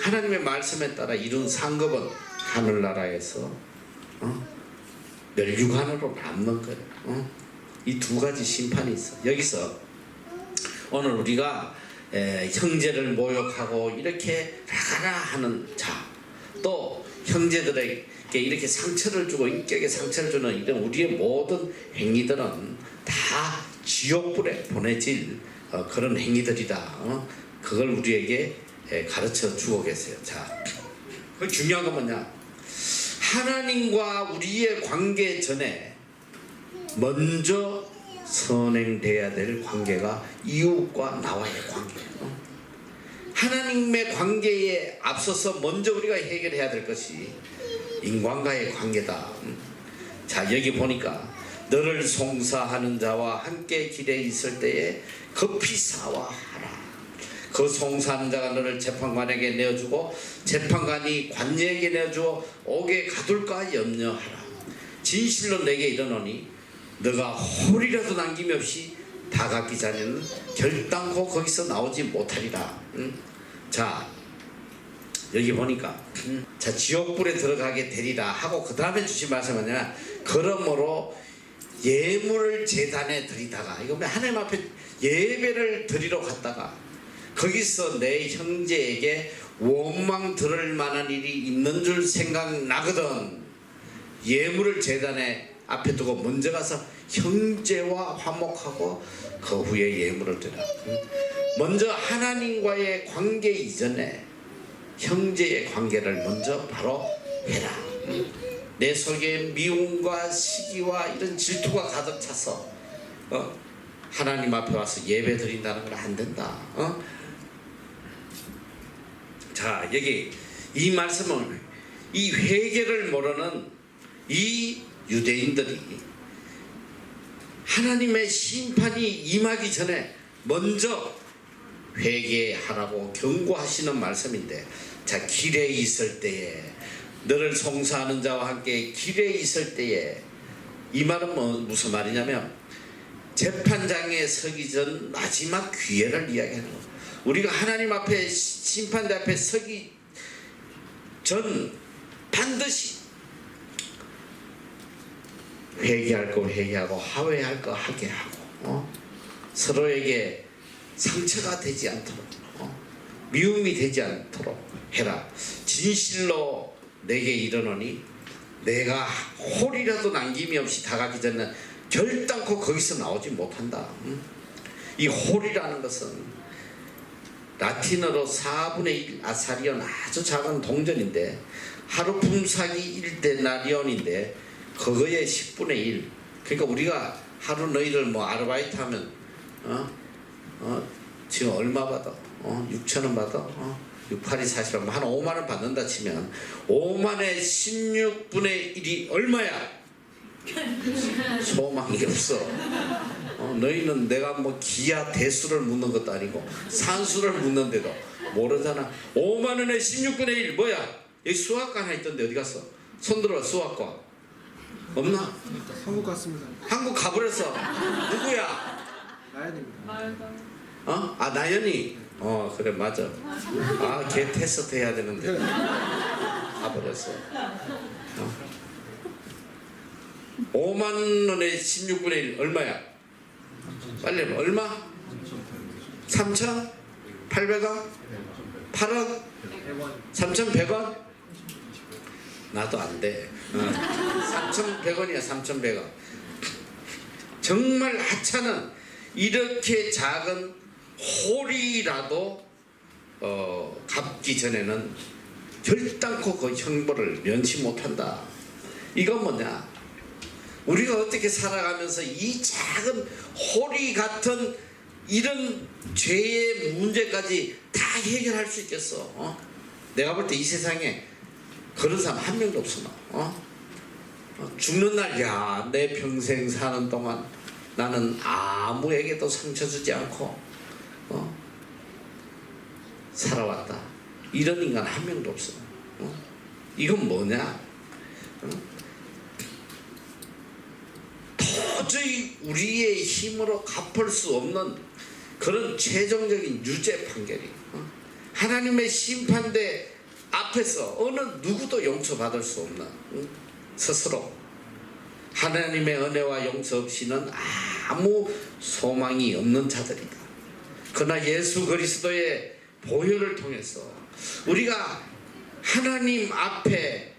하나님의 말씀에 따라 이룬 상급은 하늘나라에서 멸류관으로 남는 거예요. 이 두 가지 심판이 있어. 여기서 오늘 우리가 형제를 모욕하고 이렇게 라가라 하는 자, 또 형제들에게 이렇게 상처를 주고 인격에 상처를 주는 이런 우리의 모든 행위들은 다 지옥불에 보내질 그런 행위들이다. 그걸 우리에게 가르쳐 주고 계세요. 자, 그 중요한 건 뭐냐? 하나님과 우리의 관계 전에 먼저 선행돼야 될 관계가 이웃과 나와의 관계예요. 하나님의 관계에 앞서서 먼저 우리가 해결해야 될 것이 인간과의 관계다. 자, 여기 보니까 너를 송사하는 자와 함께 길에 있을 때에 급히 사화하라. 그 송사하는 자가 너를 재판관에게 내어주고 재판관이 관녀에게 내어주어 옥에 가둘까 염려하라. 진실로 내게 이르노니 너가 홀이라도 남김이 없이 다가기 전에는 결단코 거기서 나오지 못하리라. 자, 여기 보니까 자, 지옥불에 들어가게 되리라 하고 그 다음에 주신 말씀은 뭐냐? 그러므로 예물을 제단에 드리다가, 이거 하나님 앞에 예배를 드리러 갔다가 거기서 내 형제에게 원망 들을 만한 일이 있는 줄 생각나거든. 예물을 제단에 앞에 두고 먼저 가서 형제와 화목하고 그 후에 예물을 드려. 먼저 하나님과의 관계 이전에 형제의 관계를 먼저 바로 해라. 내 속에 미움과 시기와 이런 질투가 가득 차서 하나님 앞에 와서 예배 드린다는 건 안 된다. 자, 여기 이 말씀은 이 회개를 모르는 이 유대인들이 하나님의 심판이 임하기 전에 먼저 회개하라고 경고하시는 말씀인데, 자, 길에 있을 때에 너를 송사하는 자와 함께 길에 있을 때에, 이 말은 무슨 말이냐면 재판장에 서기 전 마지막 기회를 이야기하는 거예요. 우리가 하나님 앞에 심판대 앞에 서기 전 반드시 회개할 거 회개하고 화해할 거 하게 하고 서로에게 상처가 되지 않도록 미움이 되지 않도록 해라. 진실로 내게 이르노니 내가 홀이라도 남김이 없이 다가기 전에 결단코 거기서 나오지 못한다. 이 홀이라는 것은 라틴어로 4분의 1 아사리온, 아주 작은 동전인데 하루 품삯이 1데나리온인데 그거의 10분의 1. 그러니까 우리가 하루 너희들 뭐 아르바이트 하면 지금 얼마 받아? 6,000원 받아? 6,8이 40원, 한 5만원 받는다 치면 5만의 16분의 1이 얼마야? 소망이 없어. 너희는 내가 뭐 기아 대수를 묻는 것도 아니고 산수를 묻는데도 모르잖아. 5만원의 16분의 1 뭐야? 여기 수학과 하나 있던데 어디 갔어? 손들어. 수학과 없나? 한국 갔습니다. 한국 가버렸어. 누구야? 나연입니다. 나연이? 그래 맞아. 걔 테스트 해야 되는데 가버렸어. 5만원의 16분의 1 얼마야? 빨리 얼마? 3,800원? 8원? 3,100원? 나도 안 돼. 3,100원이야. 3,100원. 정말 하찮은 이렇게 작은 홀이라도 갚기 전에는 결단코 그 형벌을 면치 못한다. 이건 뭐냐? 우리가 어떻게 살아가면서 이 작은 홀이 같은 이런 죄의 문제까지 다 해결할 수 있겠어? 내가 볼 때 이 세상에 그런 사람 한 명도 없어. 죽는 날, 야, 내 평생 사는 동안 나는 아무에게도 상처 주지 않고 살아왔다. 이런 인간 한 명도 없어. 이건 뭐냐? 도저히 우리의 힘으로 갚을 수 없는 그런 최종적인 유죄 판결이 하나님의 심판대 앞에서 어느 누구도 용서받을 수 없는 스스로 하나님의 은혜와 용서 없이는 아무 소망이 없는 자들이다. 그러나 예수 그리스도의 보혈을 통해서 우리가 하나님 앞에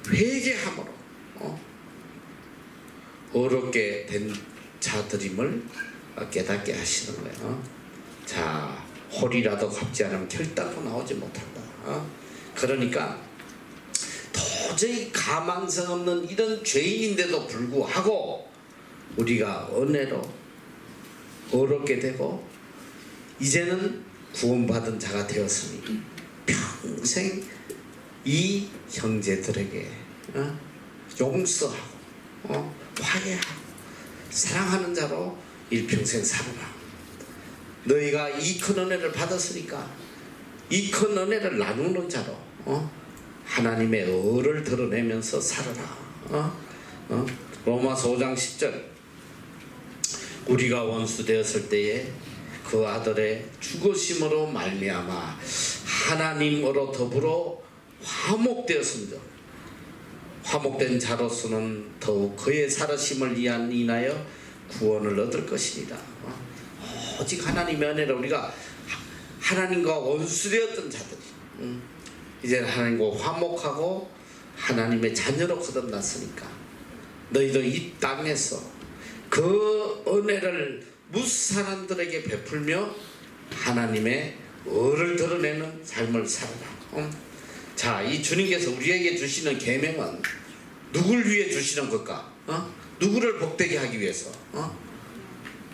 회개함으로 어렵게 된 자들임을 깨닫게 하시는 거예요. 자, 홀이라도 갚지 않으면 결단코 나오지 못한다. 그러니까 도저히 가망성 없는 이런 죄인인데도 불구하고 우리가 은혜로 어렵게 되고 이제는 구원받은 자가 되었으니 평생 이 형제들에게 용서하고 화해하고 사랑하는 자로 일평생 살아라. 너희가 이 큰 은혜를 받았으니까 이 큰 은혜를 나누는 자로 하나님의 의를 드러내면서 살아라. 로마서 5장 10절 우리가 원수 되었을 때에 그 아들의 죽으심으로 말미암아 하나님으로 더불어 화목되었습니다. 화목된 자로서는 더욱 그의 살으심을 인하여 구원을 얻을 것이니라. 오직 하나님의 은혜로 우리가 하나님과 원수되었던 자들이 이제 하나님과 화목하고 하나님의 자녀로 거듭났으니까 너희도 이 땅에서 그 은혜를 무수 사람들에게 베풀며 하나님의 의를 드러내는 삶을 살아라. 자, 이 주님께서 우리에게 주시는 계명은 누굴 위해 주시는 걸까? 누구를 복되게 하기 위해서?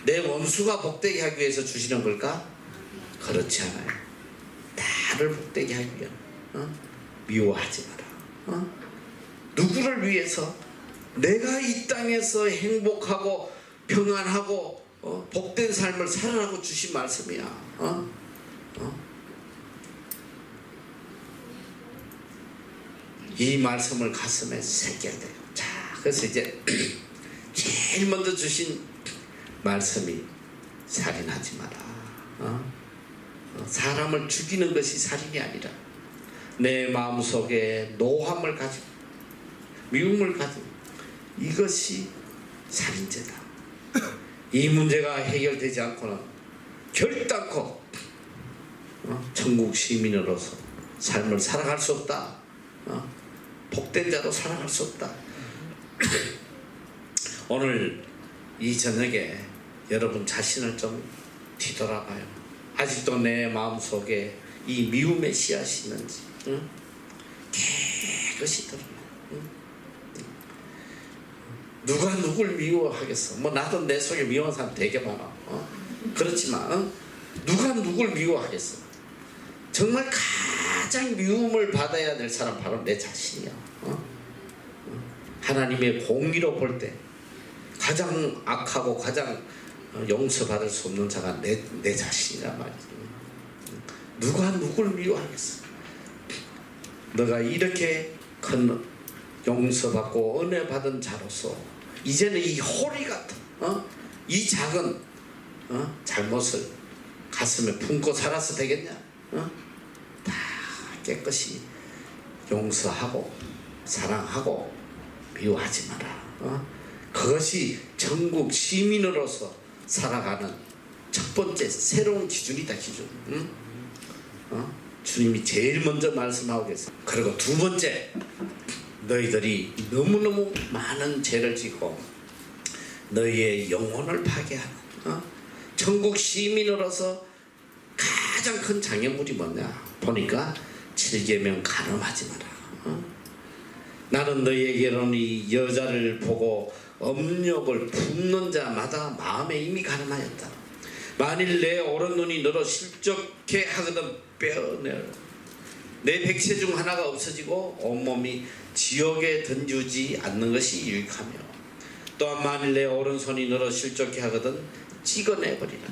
내 원수가 복되게 하기 위해서 주시는 걸까? 그렇지 않아요. 나를 복되게 하기 위해 미워하지 마라. 누구를 위해서? 내가 이 땅에서 행복하고 평안하고 복된 삶을 살아라고 주신 말씀이야. 이 말씀을 가슴에 새겨야 돼요. 자, 그래서 이제 제일 먼저 주신 말씀이 살인하지 마라. 사람을 죽이는 것이 살인이 아니라 내 마음속에 노함을 가지고 미움을 가지고 이것이 살인죄다. 이 문제가 해결되지 않고는 결단코 천국 시민으로서 삶을 살아갈 수 없다. 복된 자로 살아갈 수 없다. 오늘 이 저녁에 여러분 자신을 좀 뒤돌아봐요. 아직도 내 마음속에 이 미움의 씨앗이 있는지 깨끗이 드러나. 누가 누굴 미워하겠어? 뭐 나도 내 속에 미워하는 사람 되게 많아. 그렇지만 누가 누굴 미워하겠어? 정말 가장 미움을 받아야 될 사람 바로 내 자신이야. 하나님의 공의로 볼 때 가장 악하고 가장 용서받을 수 없는 자가 내 자신이란 말이지. 누가 누굴 미워하겠어? 너가 이렇게 큰 용서받고 은혜 받은 자로서 이제는 이 호리 같은 이 작은 잘못을 가슴에 품고 살아서 되겠냐? 다 깨끗이 용서하고 사랑하고 미워하지 마라. 그것이 천국 시민으로서 살아가는 첫 번째 새로운 기준이다. 기준. 주님이 제일 먼저 말씀하고 계세요. 그리고 두 번째, 너희들이 너무너무 많은 죄를 지고 너희의 영혼을 파괴하는 천국 시민으로서 가장 큰 장애물이 뭐냐 보니까 7계명 간음하지 마라. 나는 너희에게는 이 여자를 보고 업욕을 품는 자마다 마음에 이미 간음하였다. 만일 내 오른 눈이 너로 실족해 하거든 빼어내라. 내 백체 중 하나가 없어지고 온몸이 지옥에 던지지 않는 것이 유익하며, 또한 만일 내 오른손이 너로 실족해 하거든 찍어내버리라.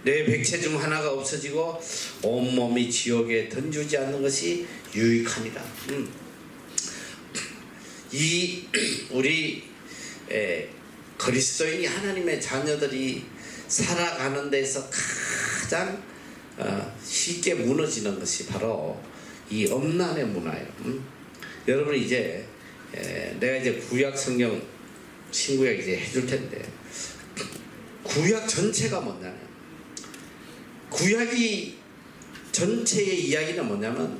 내 백체 중 하나가 없어지고 온몸이 지옥에 던지지 않는 것이 유익하니라. 이 우리 그리스도인이 하나님의 자녀들이 살아가는 데서 가장 쉽게 무너지는 것이 바로 이 엄난의 문화예요. 여러분 이제 내가 이제 구약 성경 신구약 이제 해줄 텐데, 구약 전체가 뭐냐면, 구약이 전체의 이야기는 뭐냐면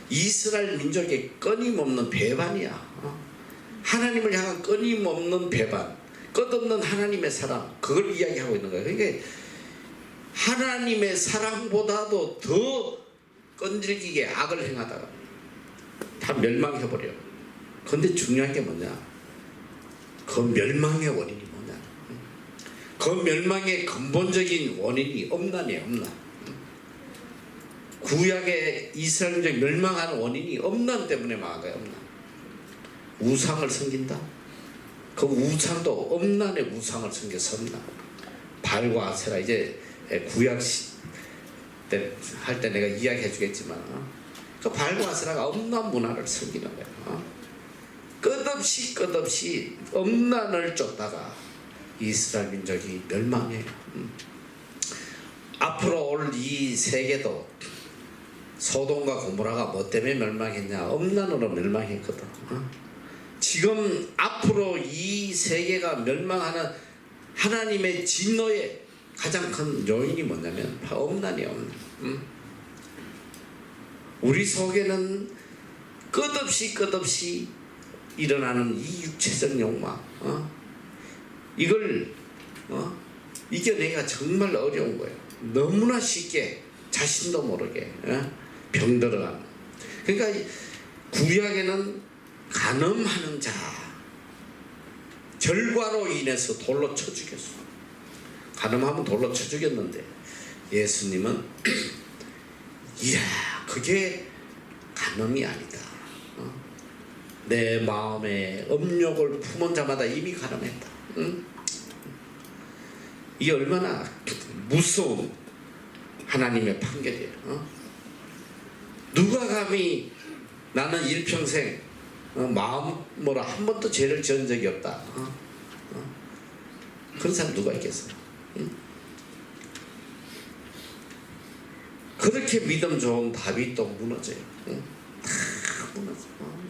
이스라엘 민족의 끊임없는 배반이야. 하나님을 향한 끊임없는 배반, 끝없는 하나님의 사랑, 그걸 이야기하고 있는 거예요. 그러니까 하나님의 사랑보다도 더 끈질기게 악을 행하다가 다 멸망해버려. 그런데 중요한 게 뭐냐, 그 멸망의 원인이 뭐냐, 그 멸망의 근본적인 원인이 엄난이에요. 엄난. 구약의 이스라엘 민족이 멸망하는 원인이 엄난 때문에 망한 거예요. 엄난. 우상을 섬긴다. 그 우상도 엄난의 우상을 섬겨서 엄난. 발과 아세라, 이제 구약 할 때 내가 이야기해 주겠지만 그 발과 아세라가 엄난 문화를 섬기는 거예요. 끝없이 엄난을 쫓다가 이스라엘 민족이 멸망해요. 앞으로 올 이 세계도 소돔과 고모라가 뭐 때문에 멸망했냐, 엄난으로 멸망했거든. 지금 앞으로 이 세계가 멸망하는 하나님의 진노의 가장 큰 요인이 뭐냐면 바로 엄난이에요. 엄난. 우리 속에는 끝없이 일어나는 이 육체적 욕망, 이걸 이겨내기가 정말 어려운 거예요. 너무나 쉽게 자신도 모르게 병들어가는. 그러니까 구약에는 간음하는 자, 결과로 인해서 돌로 쳐 죽였어. 간음하면 돌로 쳐 죽였는데 예수님은 이야, 그게 간음이 아니다. 내 마음에 음욕을 품은 자마다 이미 간음했다. 이게 얼마나 무서운 하나님의 판결이에요. 누가 감히 나는 일평생 마음으로 한 번도 죄를 지은 적이 없다. 그런 사람 누가 있겠어요? 그렇게 믿음 좋은 다윗도 무너져요. 다 무너져.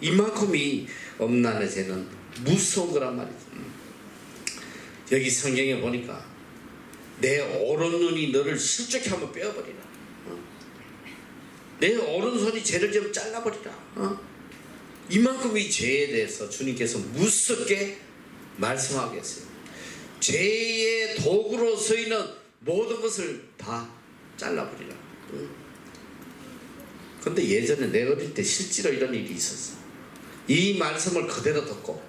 이만큼이 엄난의 죄는 무서운 거란 말이지. 여기 성경에 보니까 내 오른눈이 너를 실족히 한번 빼어버리라. 내 오른손이 죄를 좀 잘라버리라. 이만큼 이 죄에 대해서 주님께서 무섭게 말씀하고 계세요. 죄의 도구로 쓰이는 모든 것을 다 잘라버리라. 근데 예전에 내 어릴 때 실제로 이런 일이 있었어. 이 말씀을 그대로 듣고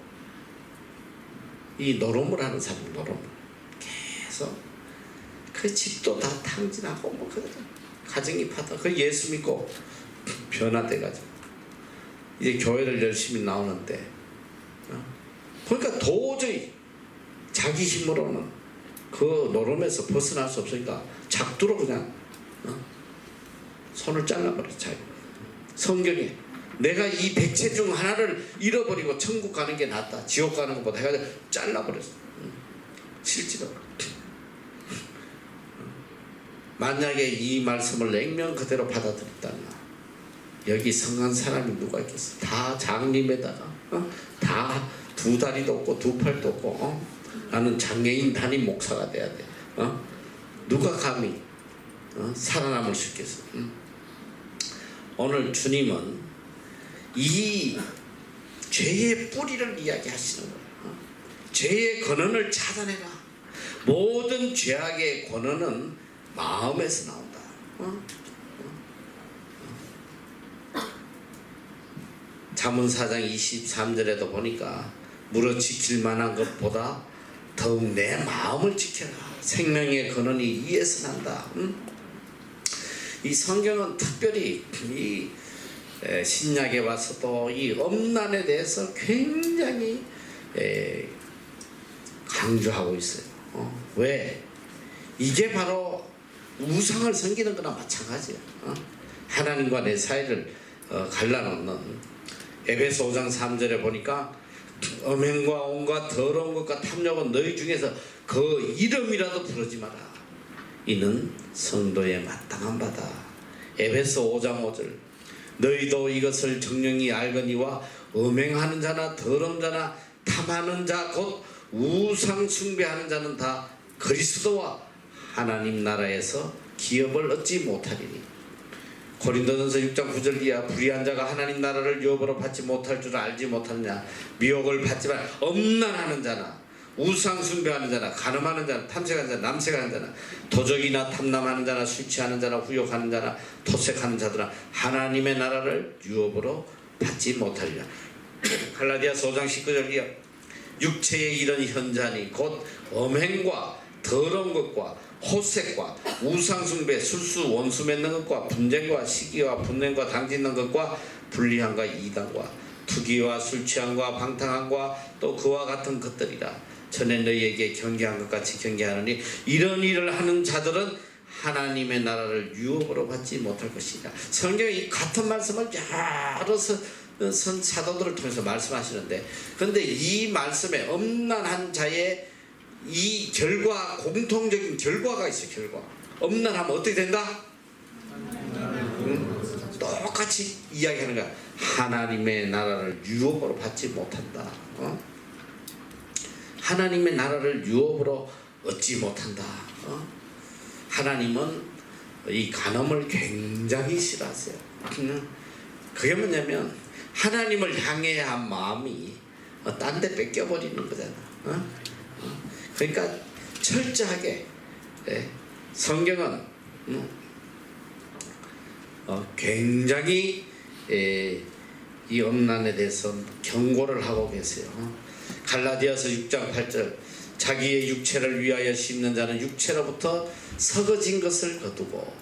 이 노름을 하는 사람, 노름을 계속 그 집도 다 탕진하고 뭐 그래 가정이 파다. 그 예수 믿고 변화돼가지고 이제 교회를 열심히 나오는데 그러니까 도저히 자기 힘으로는 그 노름에서 벗어날 수 없으니까 작두로 그냥 손을 잘라버렸죠. 성경에 내가 이 백체 중 하나를 잃어버리고 천국 가는 게 낫다, 지옥 가는 것보다 해가지고 잘라버렸어. 실제로 만약에 이 말씀을 냉면 그대로 받아들였다면 여기 성한 사람이 누가 있겠어? 다 장님에다가 다 두 다리도 없고 두 팔도 없고 나는 장애인 담임 목사가 돼야 돼. 누가 감히 살아남을 수 있겠어? 오늘 주님은 이 죄의 뿌리를 이야기하시는 거예요. 죄의 근원을 찾아내라. 모든 죄악의 근원은 마음에서 나온다. 잠언 4장 23절에도 보니까 물어 지킬 만한 것보다 더욱 내 마음을 지켜라. 생명의 근원이 이에서 난다. 이 성경은 특별히 이 신약에 와서도 이 엄난에 대해서 굉장히 강조하고 있어요. 왜? 이게 바로 우상을 섬기는 거나 마찬가지야. 하나님과 내 사이를 갈라놓는 에베소 5장 3절에 보니까 음행과 온갖 더러운 것과 탐욕은 너희 중에서 그 이름이라도 부르지 마라. 이는 성도의 마땅한 바다. 에베소 5장 5절 너희도 이것을 정령이 알거니와 음행하는 자나 더러운 자나 탐하는 자 곧 우상 숭배하는 자는 다 그리스도와 하나님 나라에서 기업을 얻지 못하리니. 고린도전서 6장 9절 이하 불의한 자가 하나님 나라를 유업으로 받지 못할 줄 알지 못하느냐. 미혹을 받지만 엄난하는 자나 우상 숭배하는 자나 간음하는 자나 탐색하는 자나 남색하는 자나 도적이나 탐남하는 자나 술 취하는 자나 후욕하는 자나 토색하는 자들아 하나님의 나라를 유업으로 받지 못하리라. 갈라디아서 5장 19절 이하 육체의 이런 현자니 곧 음행과 더러운 것과 호색과 우상숭배, 술수, 원수 맺는 것과 분쟁과 시기와 분냄과 당짓는 것과 불리함과 이단과 투기와 술취함과 방탕함과 또 그와 같은 것들이라. 전에 너희에게 경계한 것 같이 경계하느니 이런 일을 하는 자들은 하나님의 나라를 유업으로 받지 못할 것이다. 성경이 같은 말씀을 여러 선 사도들을 통해서 말씀하시는데, 그런데 이 말씀에 엄난한 자의 이 결과, 공통적인 결과가 있어요. 결과. 엄난하면 어떻게 된다? 똑같이 이야기하는 거야. 하나님의 나라를 유업으로 받지 못한다. 하나님의 나라를 유업으로 얻지 못한다. 하나님은 이 간음을 굉장히 싫어하세요. 그게 뭐냐면 하나님을 향해야 한 마음이 딴 데 뺏겨버리는 거잖아. 그러니까 철저하게 성경은 굉장히 이 엄난에 대해서 경고를 하고 계세요. 갈라디아서 6장 8절 자기의 육체를 위하여 심는 자는 육체로부터 썩어진 것을 거두고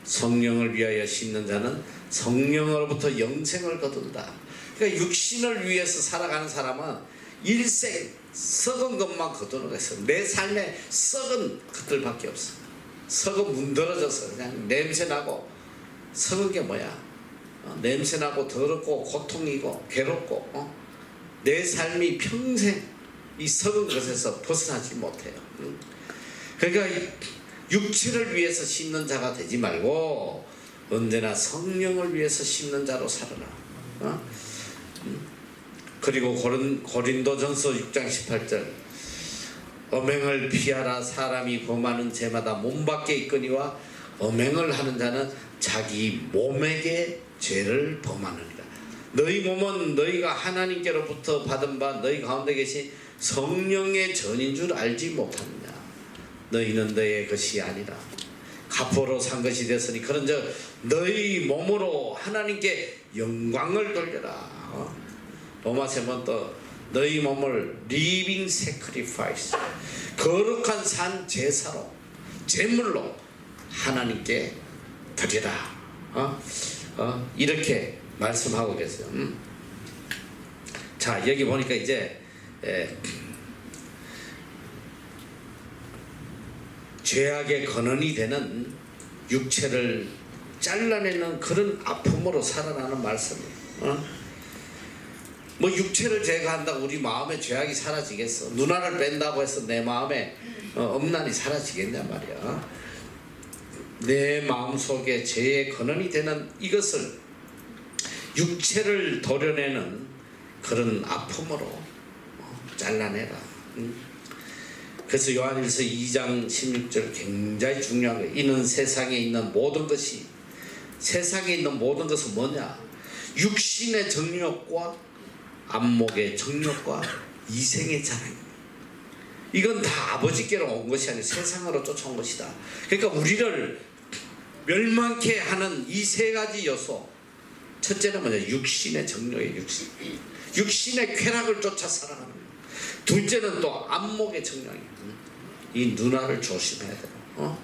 성령을 위하여 심는 자는 성령으로부터 영생을 거둔다. 그러니까 육신을 위해서 살아가는 사람은 일생 썩은 것만 거두는 거였어. 내 삶에 썩은 것들밖에 없어. 썩은 문드러져서 그냥 냄새나고. 썩은 게 뭐야? 냄새나고 더럽고 고통이고 괴롭고 내 삶이 평생 이 썩은 것에서 벗어나지 못해요. 그러니까 육체를 위해서 심는 자가 되지 말고 언제나 성령을 위해서 심는 자로 살아라. 그리고 고린도전서 6장 18절 엄행을 피하라. 사람이 범하는 죄마다 몸 밖에 있거니와 엄행을 하는 자는 자기 몸에게 죄를 범하느니라. 너희 몸은 너희가 하나님께로부터 받은 바 너희 가운데 계신 성령의 전인 줄 알지 못하느냐. 너희는 너희의 것이 아니라 값으로 산 것이 됐으니 그런즉 너희 몸으로 하나님께 영광을 돌려라. 로마서는 또 너희 몸을 living sacrifice, 거룩한 산 제사로, 제물로 하나님께 드리라. 이렇게 말씀하고 계세요. 자, 여기 보니까 이제 죄악의 근원이 되는 육체를 잘라내는 그런 아픔으로 살아나는 말씀이에요. 뭐 육체를 제거한다고 우리 마음에 죄악이 사라지겠어? 누나를 뺀다고 해서 내 마음에 엄난이 사라지겠냐 말이야. 내 마음속에 죄의 근원이 되는 이것을 육체를 도려내는 그런 아픔으로 잘라내라. 그래서 요한일서 2장 16절 굉장히 중요한 거예요. 이는 세상에 있는 모든 것이, 세상에 있는 모든 것은 뭐냐? 육신의 정욕과 안목의 정욕과 이생의 자랑입니다. 이건 다 아버지께로 온 것이 아니라 세상으로 쫓아온 것이다. 그러니까 우리를 멸망케 하는 이 세 가지 요소, 첫째는 뭐냐? 육신의 정욕의 육신의 쾌락을 쫓아 살아가는 거예요. 둘째는 또 안목의 정욕이에요. 이 누나를 조심해야 돼요.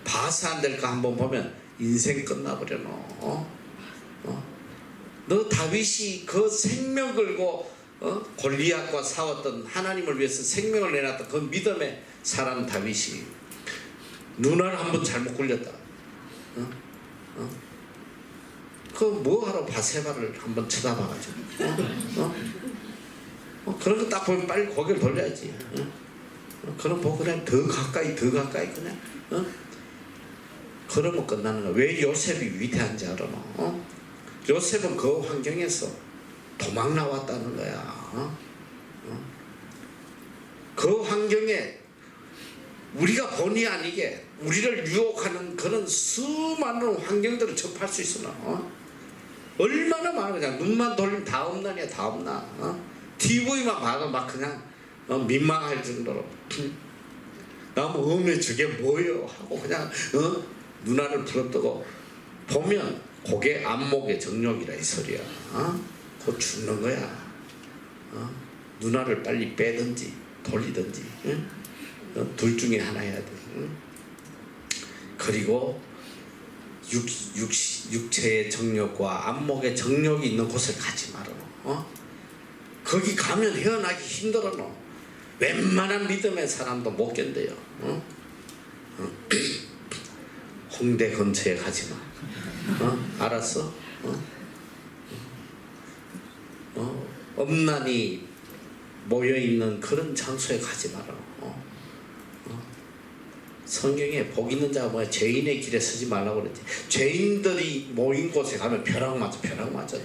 봐서 안 될까 한번 보면 인생 끝나버려. 너 다윗이 그 생명 걸고 골리앗과 싸웠던, 하나님을 위해서 생명을 내놨던 그 믿음의 사람 다윗이 누나를 한번 잘못 굴렸다. 그 뭐하러 바세바를 한번 쳐다봐가지고 그런 거 딱 보면 빨리 고개를 돌려야지. 그럼 뭐 그냥 더 가까이 그냥 그러면 끝나는 거야. 왜 요셉이 위대한지 알아? 요셉은 그 환경에서 도망 나왔다는 거야. 그 환경에 우리가 본의 아니게 우리를 유혹하는 그런 수많은 환경들을 접할 수 있어. 얼마나 많아. 그냥 눈만 돌리면 다 없나냐, 다 없나. TV만 봐도 막 그냥 민망할 정도로 나뭐 어메 저게 뭐요 하고 그냥 누나를 부러뜨고 보면 그게 안목의 정욕이라 이 소리야. 그거 죽는 거야. 누나를 빨리 빼든지 돌리든지 둘 중에 하나 해야 돼. 그리고 육체의 정욕과 안목의 정욕이 있는 곳에 가지 마라. 거기 가면 헤어나기 힘들어. 너 웬만한 믿음의 사람도 못 견뎌요. 홍대 근처에 가지 마. 알았어? 엄난이 모여있는 그런 장소에 가지 마라. 성경에 복 있는 자가 뭐야? 죄인의 길에 서지 말라고 그랬지. 죄인들이 모인 곳에 가면 벼락 맞아.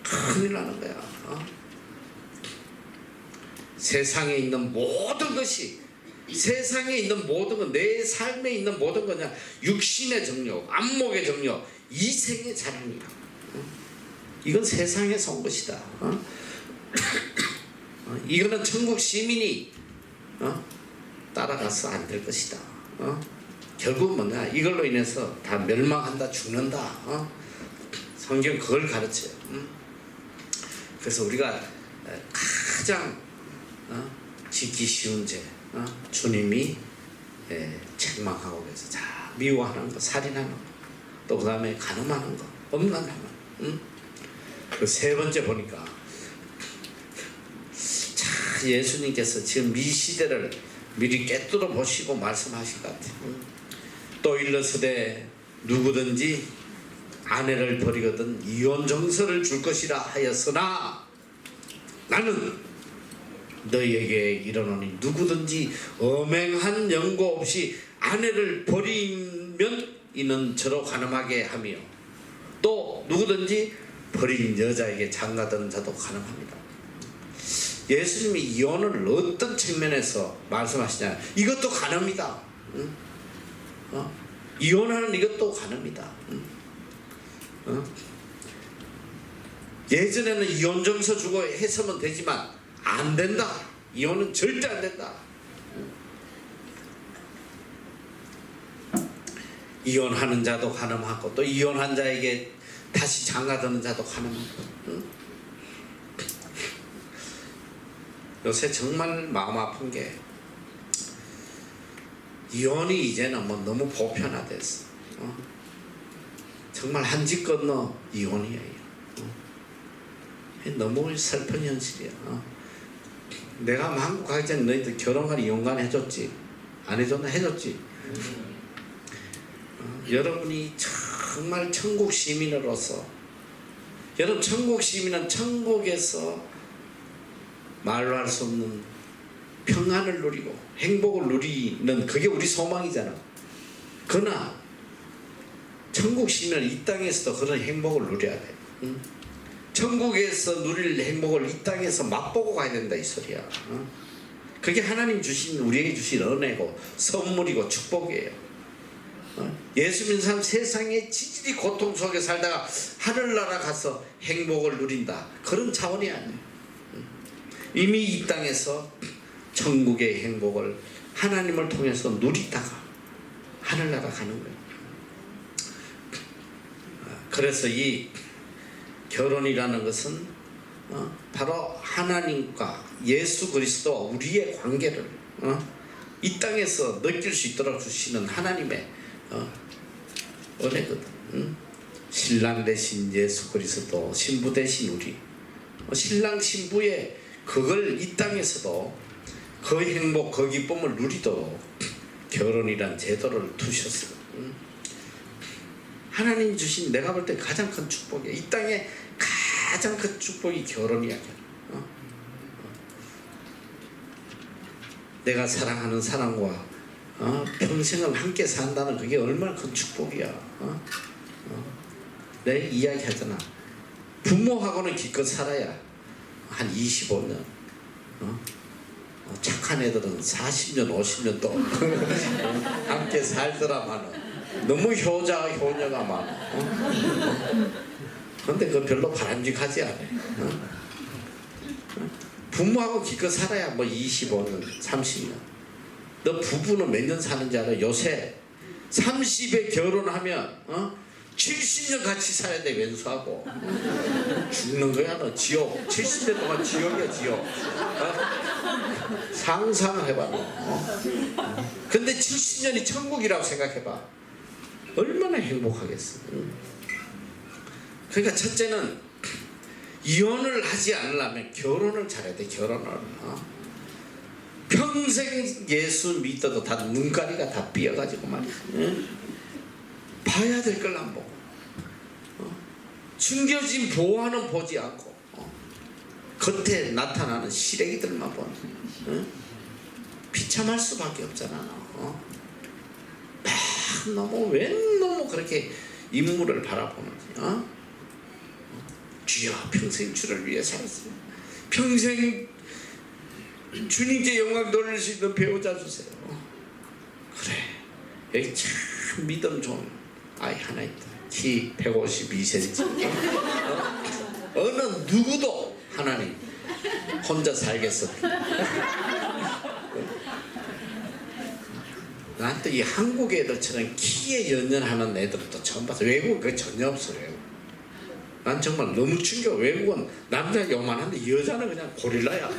큰일 나는 거야. 세상에 있는 모든 것이, 세상에 있는 모든 건, 내 삶에 있는 모든 거냐? 육신의 정욕, 안목의 정욕, 이생의 자랑이야. 이건 세상에서 온 것이다. 이거는 천국 시민이 따라가서 안 될 것이다. 결국 뭐냐? 이걸로 인해서 다 멸망한다, 죽는다. 성경 그걸 가르쳐요. 그래서 우리가 가장 지기 쉬운 죄, 주님이 책망하고 계세요. 자, 미워하는 거, 살인하는 거, 또 그 다음에 간음하는 거, 음란하는 거. 그 세 번째 보니까 자, 예수님께서 지금 이 시대를 미리 꿰뚫어 보시고 말씀하신 것 같아요. 또 일러스되 누구든지 아내를 버리거든 이혼 정서를 줄 것이라 하였으나 나는 너희에게 이르노니 누구든지 엄행한 연고 없이 아내를 버리면 이는 저로 간음하게 하며 또 누구든지 버린 여자에게 장가드는 자도 가능합니다. 예수님이 이혼을 어떤 측면에서 말씀하시냐, 이것도 가능합니다. 이혼하는 이것도 가능합니다. 예전에는 이혼 정서 주고 했으면 되지만 안 된다. 이혼은 절대 안 된다. 이혼하는 자도 가늠하고 또 이혼한 자에게 다시 장가드는 자도 가늠하고. 요새 정말 마음 아픈 게 이혼이 이제는 뭐 너무 보편화됐어. 정말 한 집 건너 이혼이에요. 너무 슬픈 현실이야. 내가 한국 가기 전에 너희들 결혼관이 이혼관 해줬지? 안 해줬나? 해줬지? 여러분이 정말 천국 시민으로서, 여러분 천국 시민은 천국에서 말로 할 수 없는 평안을 누리고 행복을 누리는, 그게 우리 소망이잖아. 그러나 천국 시민은 이 땅에서도 그런 행복을 누려야 돼. 천국에서 누릴 행복을 이 땅에서 맛보고 가야 된다, 이 소리야. 그게 하나님 주신, 우리에게 주신 은혜고 선물이고 축복이에요. 예수 믿는 사람 세상에 지질이 고통 속에 살다가 하늘나라 가서 행복을 누린다, 그런 차원이 아니에요. 이미 이 땅에서 천국의 행복을 하나님을 통해서 누리다가 하늘나라 가는 거예요. 그래서 이 결혼이라는 것은 바로 하나님과 예수 그리스도 우리의 관계를 이 땅에서 느낄 수 있도록 주시는 하나님의 은혜거든. 신랑 대신 예수 그리스도, 신부 대신 우리. 신랑 신부의 그걸 이 땅에서도 그 행복, 그 기쁨을 누리도록 결혼이란 제도를 두셨어요. 하나님 주신, 내가 볼 때 가장 큰 축복이야. 이 땅에 가장 큰 축복이 결혼이야. 내가 사랑하는 사람과 평생을 함께 산다는, 그게 얼마나 큰 축복이야. 내 이야기 하잖아. 부모하고는 기껏 살아야 한 25년. 착한 애들은 40년, 50년 또 함께 살더라마는 너무 효녀가 많아. 그런데 그거 별로 바람직하지 않아. 부모하고 기껏 살아야 뭐 25년, 30년. 너 부부는 몇 년 사는지 알아? 요새 30에 결혼하면 70년 같이 살아야 돼, 왼수하고. 죽는 거야, 너. 지옥. 70년 동안 지옥이야, 지옥. 상상을 해봐, 너. 근데 70년이 천국이라고 생각해봐. 얼마나 행복하겠어. 그러니까 첫째는 이혼을 하지 않으려면 결혼을 잘해야 돼, 결혼을. 평생 예수 믿어도 다 눈가리가 다 삐어가지고 말이야. 봐야 될 걸 안 보고, 숨겨진 보화는 보지 않고, 겉에 나타나는 시래기들만 보는, 비참할 수밖에 없잖아. 왜 너무 그렇게 인물을 바라보는지. 주여, 평생 주를 위해 살았어요. 평생 주님께 영광 돌릴 수 있는 배우자 주세요. 그래, 여기 참 믿음 좋은 아이 하나 있다. 키 152cm. 어느 누구도 하나님 혼자 살겠어. 나한테 이 한국 애들처럼 키에 연연하는 애들도 처음 봤어. 외국은 그게 전혀 없어. 외국. 난 정말 너무 충격. 외국은 남자가 요만한데 여자는 그냥 고릴라야.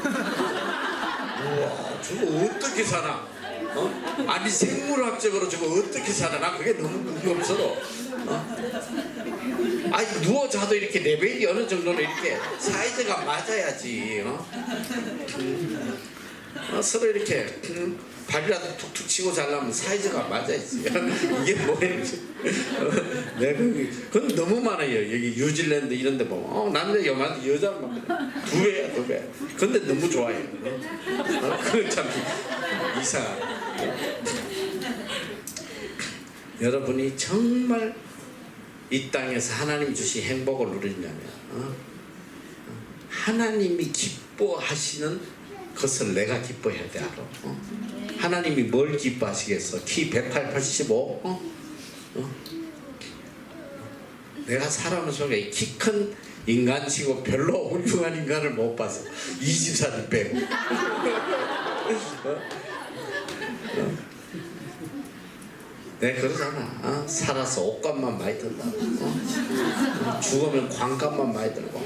우와, 저거 어떻게 사나? 아니 생물학적으로 저거 어떻게 살아? 나 그게 너무 궁금스러워. 아니 누워 자도 이렇게 레벨이 어느 정도는 이렇게 사이즈가 맞아야지. 서로 이렇게 발이라도 툭툭 치고 자려면 사이즈가 맞아야지. 이게 뭐였지? 그건 너무 많아요. 여기 뉴질랜드 이런 데 보면 남자 요만 여자만 2배야 2배. 근데 너무 좋아요. 그건 참 이상하다. 여러분이 정말 이 땅에서 하나님 주신 행복을 누리냐면 하나님이 기뻐하시는 것을 내가 기뻐해야 돼. 알아? 하나님이 뭘 기뻐하시겠어? 키 185? 내가 살아오는 속에 키 큰 인간치고 별로 훌륭한 인간을 못 봤어. 이 집사님 빼고. 내가 그러잖아. 살아서 옷값만 많이 든다고. 죽으면 관값만 많이 들고.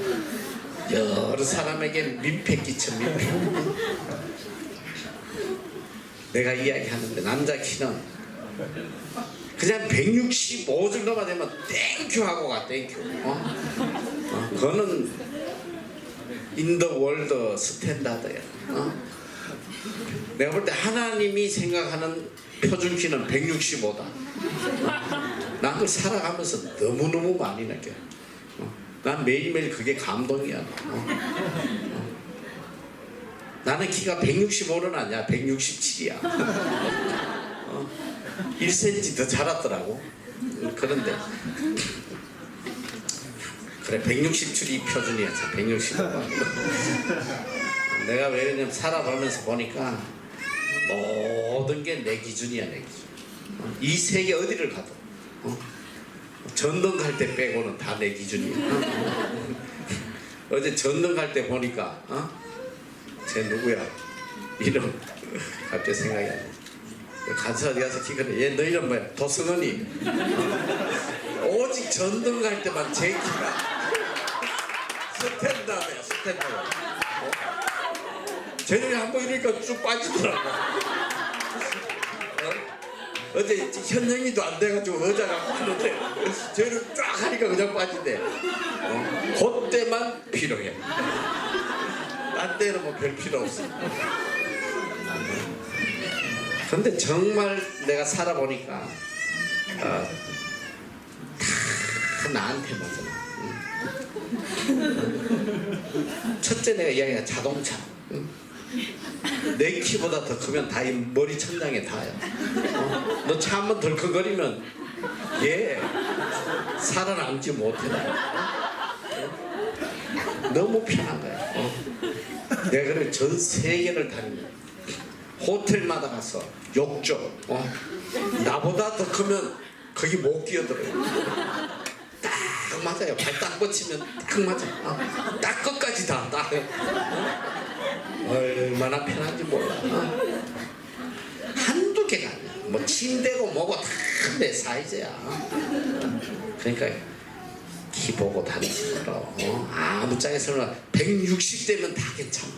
여러 사람에게 민폐 끼쳐 민폐. 내가 이야기하는데 남자 키는 그냥 165 정도만 되면 땡큐 하고 가. 땡큐. 그거는 인더 월드 스탠다드야. 내가 볼 때 하나님이 생각하는 표준키는 165다. 난 그걸 살아가면서 너무너무 많이 느껴. 난 매일매일 그게 감동이야. 나는 키가 165는 아니야. 167이야. 1cm 더 자랐더라고. 그런데 그래 167이 표준이야. 165가. 내가 왜 그러냐면 살아가면서 보니까 모든 게 내 기준이야. 내 기준. 이 세계 어디를 가도 전등 갈 때 빼고는 다 내 기준이야. 어제 전등 갈 때 보니까 쟤 누구야? 이름 갑자기 생각이 안 나. 가서 어디 가서 기거든. 얘 너 이름 뭐야? 도승헌이. 오직 전등 갈 때만 제 키가 스탠다드야. 스탠다드. 쟤는 한번 이러니까 쭉 빠지더라고. 어제 현행이도 안 돼가지고 의자가 하는데 쟤는 쫙 하니까 그냥 빠진대. 그때만 필요해. 딴 때는 뭐 별 필요 없어. 근데 정말 내가 살아보니까 다 나한테 맞아. 첫째 내가 이야기한 자동차. 내 키보다 더 크면 다 이 머리 천장에 닿아요. 너 차 한번 덜컹거리면 얘 살아남지 못해. 너무 편한 거야. 내가 그래 전 세계를 다니면 호텔마다 가서 욕조. 나보다 더 크면 거기 못 끼어들어요. 딱 맞아요. 발 딱 뻗치면 딱 맞아. 딱 끝까지 다 딱. 얼마나 편한지 몰라. 한두 개가 아니야. 뭐 침대고 뭐고 다 내 사이즈야. 그러니까 키 보고 다니지 마라. 아무 짝에서는 160 되면 다 괜찮아.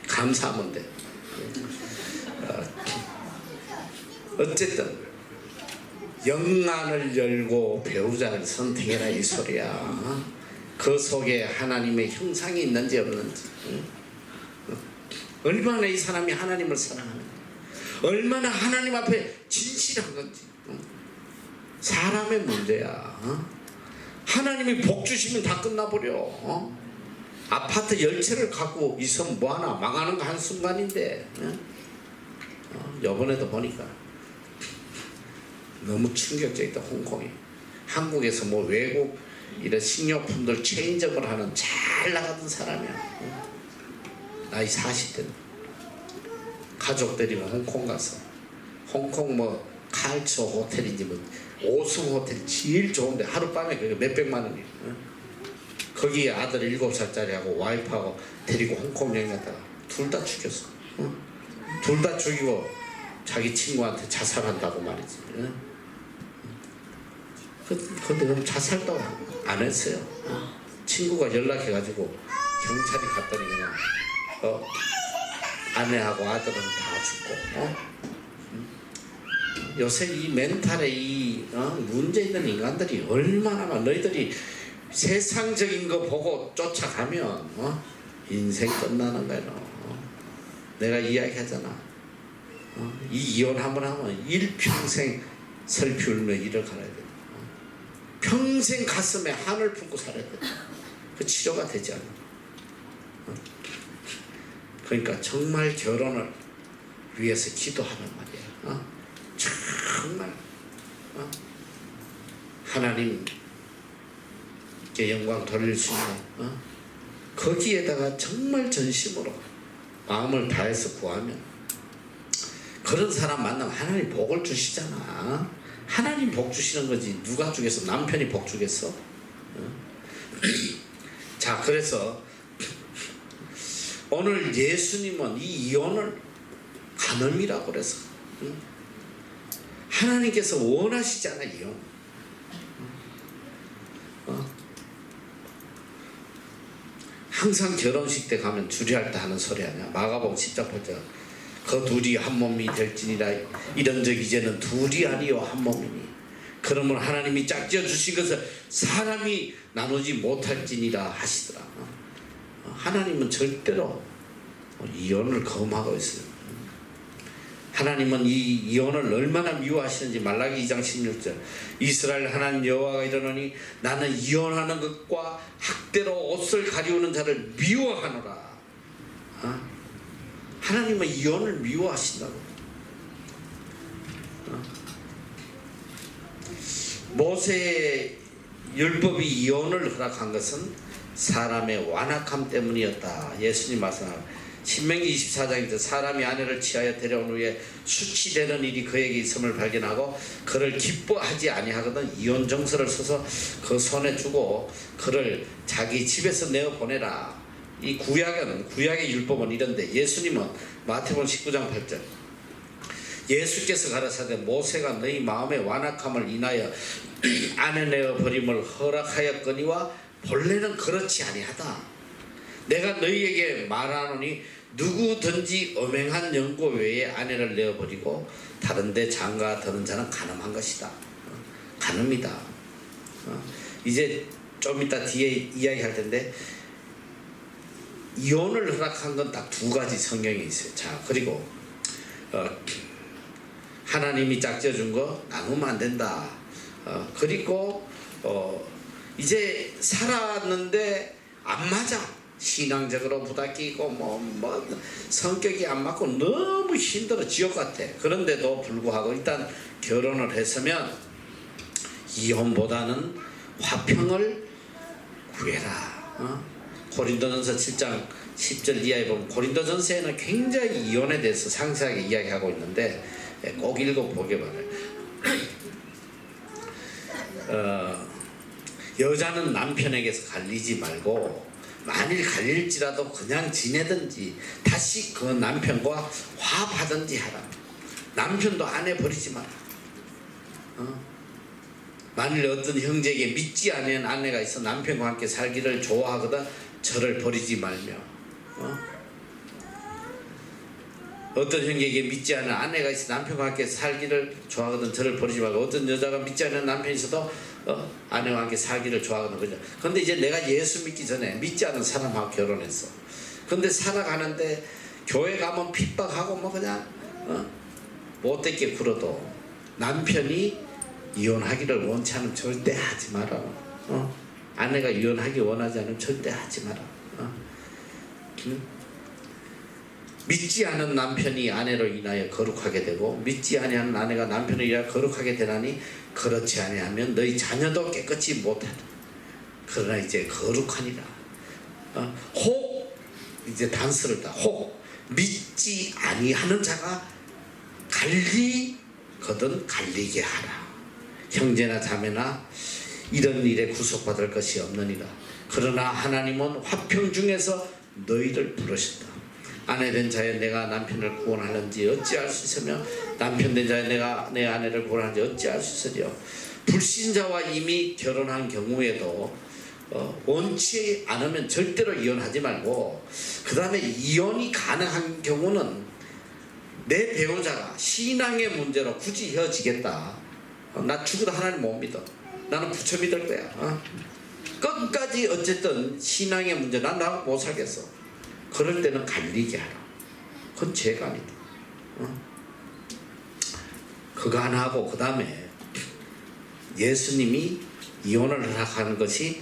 감사하면 돼. 어쨌든 영안을 열고 배우자를 선택해라 이 소리야. 그 속에 하나님의 형상이 있는지 없는지. 얼마나 이 사람이 하나님을 사랑하는지, 얼마나 하나님 앞에 진실한 건지. 사람의 문제야. 하나님이 복 주시면 다 끝나버려. 아파트 10채를 갖고 있으면 뭐하나. 망하는 거 한순간인데. 요번에도 보니까 너무 충격적이다. 홍콩이 한국에서 뭐 외국 이런 식료품들 체인점을 하는 잘 나가던 사람이야. 나이 40대 가족들이랑 홍콩 가서 홍콩 뭐 칼초 호텔인지 뭐 5성 호텔 제일 좋은데 하룻밤에 그게 몇백만 원이야. 거기에 아들 7살짜리하고 와이프하고 데리고 홍콩 여행 갔다가 둘 다 죽였어. 둘 다 죽이고 자기 친구한테 자살한다고 말이지. 근데 그럼 자살도 안 했어요. 친구가 연락해가지고 경찰이 갔더니 그냥 아내하고 아들은 다 죽고. 요새 이 멘탈에 이 문제 있는 인간들이 얼마나 많아. 너희들이 세상적인 거 보고 쫓아가면 인생 끝나는 거야. 내가 이야기하잖아. 이 이혼 한번 하면 일평생 슬피 울며 일을 갈아야 돼. 평생 가슴에 한을 품고 살아야 돼. 그 치료가 되지 않아. 그러니까 정말 결혼을 위해서 기도하는 말이야. 정말 하나님 영광 돌릴 수 있는 거기에다가 정말 전심으로 마음을 다해서 구하면 그런 사람 만나면 하나님 복을 주시잖아. 하나님 복 주시는 거지 누가 주겠어? 남편이 복 주겠어? 자, 그래서 오늘 예수님은 이 이혼을 간음이라고 그래서 하나님께서 원하시잖아. 이혼. 항상 결혼식 때 가면 주례할 때 하는 소리 아니야. 마가복음 10장 그 둘이 한 몸이 될지니라 이런적 이제는 둘이 아니요 한 몸이니 그러면 하나님이 짝지어 주신 것을 사람이 나누지 못할지니라 하시더라. 하나님은 절대로 이혼을 금하고 있어요. 하나님은 이 이혼을 얼마나 미워하시는지 말라기 2장 16절 이스라엘 하나님 여호와가 이르노니 나는 이혼하는 것과 학대로 옷을 가리우는 자를 미워하노라. 하나님은 이혼을 미워하신다고. 모세의 율법이 이혼을 허락한 것은 사람의 완악함 때문이었다. 예수님 말씀하셨습니다. 신명기 24장에서 사람이 아내를 취하여 데려온 후에 수치되는 일이 그에게 있음을 발견하고 그를 기뻐하지 아니하거든 이혼 정서를 써서 그 손에 주고 그를 자기 집에서 내어 보내라. 이 구약의 율법은 이런데 예수님은 마태복음 19장 8절 예수께서 가라사대 모세가 너희 마음의 완악함을 인하여 아내 내어 버림을 허락하였거니와 본래는 그렇지 아니하다. 내가 너희에게 말하노니 누구든지 엄행한 연고 외에 아내를 내어버리고 다른 데 장가 드는 자는 간음한 것이다. 간음이다. 이제 좀 이따 뒤에 이야기할 텐데 이혼을 허락한 건 딱 두 가지 성경에 있어요. 자, 그리고 하나님이 짝지어 준 거 나누면 안 된다. 그리고 이제 살았는데 안 맞아. 신앙적으로 부닥이고 뭐 성격이 안 맞고 너무 힘들어 지옥 같아. 그런데도 불구하고 일단 결혼을 했으면 이혼보다는 화평을 구해라. 고린도전서 7장 10절 이하에 보면 고린도전서에는 굉장히 이혼에 대해서 상세하게 이야기하고 있는데 꼭 읽어보게 바라요. 여자는 남편에게서 갈리지 말고 만일 갈릴지라도 그냥 지내든지 다시 그 남편과 화합하든지 하라. 남편도 아내 버리지 마라. 만일 어떤 형제에게 믿지 않는 아내가 있어 남편과 함께 살기를 좋아하거든 저를 버리지 말며 어떤 형제에게 믿지 않는 아내가 있어 남편과 함께 살기를 좋아하거든 저를 버리지 말고 어떤 여자가 믿지 않는 남편이 있어도 아내와 함께 살기를 좋아하거든. 그죠? 근데 이제 내가 예수 믿기 전에 믿지 않는 사람하고 결혼했어. 근데 살아가는데 교회 가면 핍박하고 뭐 그냥 못되게 굴어도 남편이 이혼하기를 원치 않으면 절대 하지 마라. 아내가 이혼하기 원하지 않으면 절대 하지 마라. 믿지 않은 남편이 아내로 인하여 거룩하게 되고 믿지 아니하는 아내가 남편을 인하여 거룩하게 되나니 그렇지 아니하면 너희 자녀도 깨끗이 못하다. 그러나 이제 거룩하니라. 혹 이제 단서를 다. 혹 믿지 아니하는 자가 갈리거든 갈리게 하라. 형제나 자매나 이런 일에 구속받을 것이 없느니라. 그러나 하나님은 화평 중에서 너희를 부르셨다. 아내 된 자여 내가 남편을 구원하는지 어찌할 수 있으며 남편 된 자여 내가 내 아내를 구원하는지 어찌할 수 있으리요. 불신자와 이미 결혼한 경우에도 원치 않으면 절대로 이혼하지 말고 그 다음에 이혼이 가능한 경우는 내 배우자가 신앙의 문제로 굳이 헤어지겠다. 나 죽어도 하나님 못 믿어. 나는 부처 믿을 거야. 끝까지 어쨌든 신앙의 문제 난 나하고 못 살겠어. 그럴 때는 갈리게 하라. 그건 죄가 아니다. 그거 하나 하고 그 다음에 예수님이 이혼을 허락하는 것이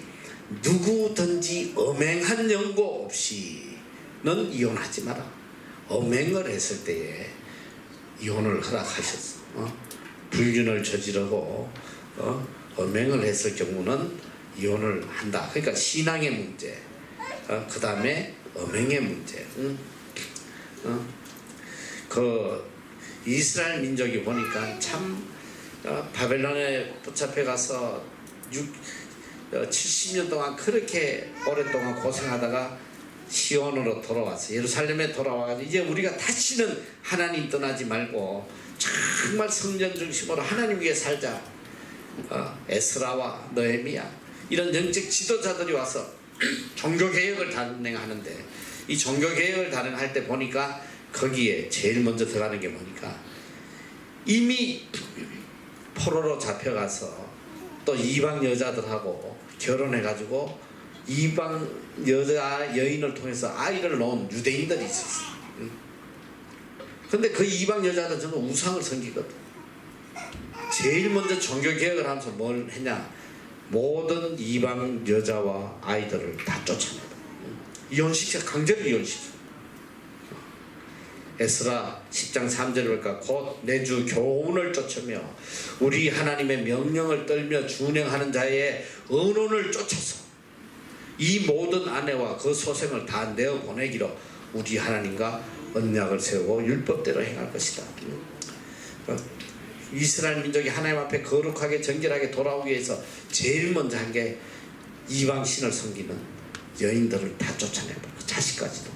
누구든지 엄행한 연고 없이는 이혼하지 마라. 엄행을 했을 때에 이혼을 허락하셨어. 불륜을 저지르고 엄행을 했을 경우는 이혼을 한다. 그러니까 신앙의 문제, 그 다음에 음행의 문제. 그 이스라엘 민족이 보니까 참 바벨론에 붙잡혀 가서 70년 동안 그렇게 오랫동안 고생하다가 시온으로 돌아왔어. 예루살렘에 돌아와가지고 이제 우리가 다시는 하나님 떠나지 말고 정말 성전 중심으로 하나님 위해 살자. 에스라와 느헤미야 이런 영적 지도자들이 와서 종교개혁을 단행하는데, 이 종교개혁을 단행할 때 보니까 거기에 제일 먼저 들어가는 게 뭐니까, 이미 포로로 잡혀가서 또 이방 여자들하고 결혼해가지고 이방 여인을 통해서 아이를 낳은 유대인들이 있었어. 근데 그 이방 여자들은 전부 우상을 섬기거든. 제일 먼저 종교개혁을 하면서 뭘 했냐, 모든 이방 여자와 아이들을 다 쫓아내다. 이혼시켜, 강제로 이혼시켜. 에스라 10장 3절을 보니까 곧 내주 교훈을 쫓으며 우리 하나님의 명령을 떨며 준행하는 자의 언론을 쫓아서 이 모든 아내와 그 소생을 다 내어보내기로 우리 하나님과 언약을 세우고 율법대로 행할 것이다. 이스라엘 민족이 하나님 앞에 거룩하게 정결하게 돌아오기 위해서 제일 먼저 한 게 이방 신을 섬기는 여인들을 다 쫓아내버려, 자식까지도.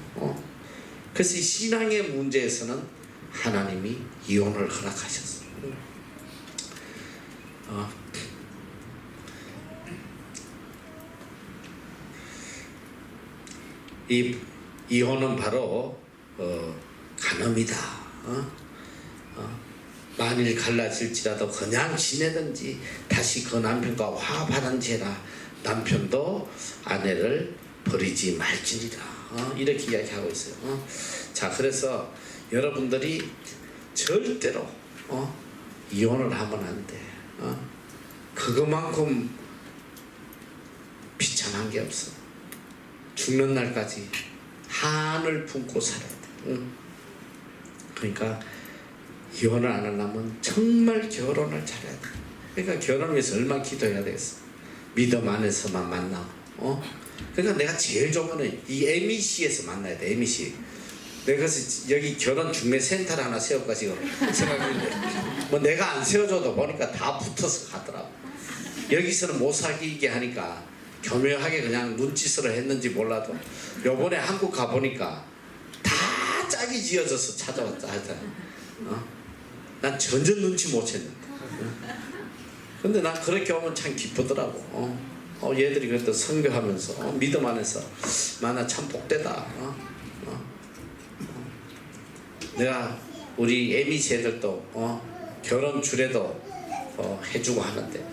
그래서 이 신앙의 문제에서는 하나님이 이혼을 허락하셨어요. 이 이혼은 바로 간음이다. 만일 갈라질지라도 그냥 지내든지 다시 그 남편과 화합하든지 해라. 남편도 아내를 버리지 말지니라. 이렇게 이야기하고 있어요. 자, 그래서 여러분들이 절대로 이혼을 하면 안 돼. 그것만큼 비참한 게 없어. 죽는 날까지 한을 품고 살아야 돼. 그러니까 이혼을 안 하려면 정말 결혼을 잘해야 돼. 그러니까 결혼을 위해서 얼마나 기도해야 되겠어. 믿음 안에서만 만나고. 그러니까 내가 제일 좋은 거는 이 MEC에서 만나야 돼. MEC. 내가 그래서 여기 결혼 중매센터를 하나 세울까 지금 생각했는데, 뭐 내가 안 세워줘도 보니까 다 붙어서 가더라고. 여기서는 못 사귀게 하니까 교묘하게 그냥 눈짓으로 했는지 몰라도 요번에 한국 가보니까 다 짝이 지어져서 찾아왔다 하잖아. 난 전혀 눈치 못 챘는데. 근데 난 그렇게 오면 참 기쁘더라고. 얘들이 그래도 선교하면서 믿음 안에서 만나 참 복되다. 내가 우리 애미씨 애들도 결혼 주례도 해주고 하는데,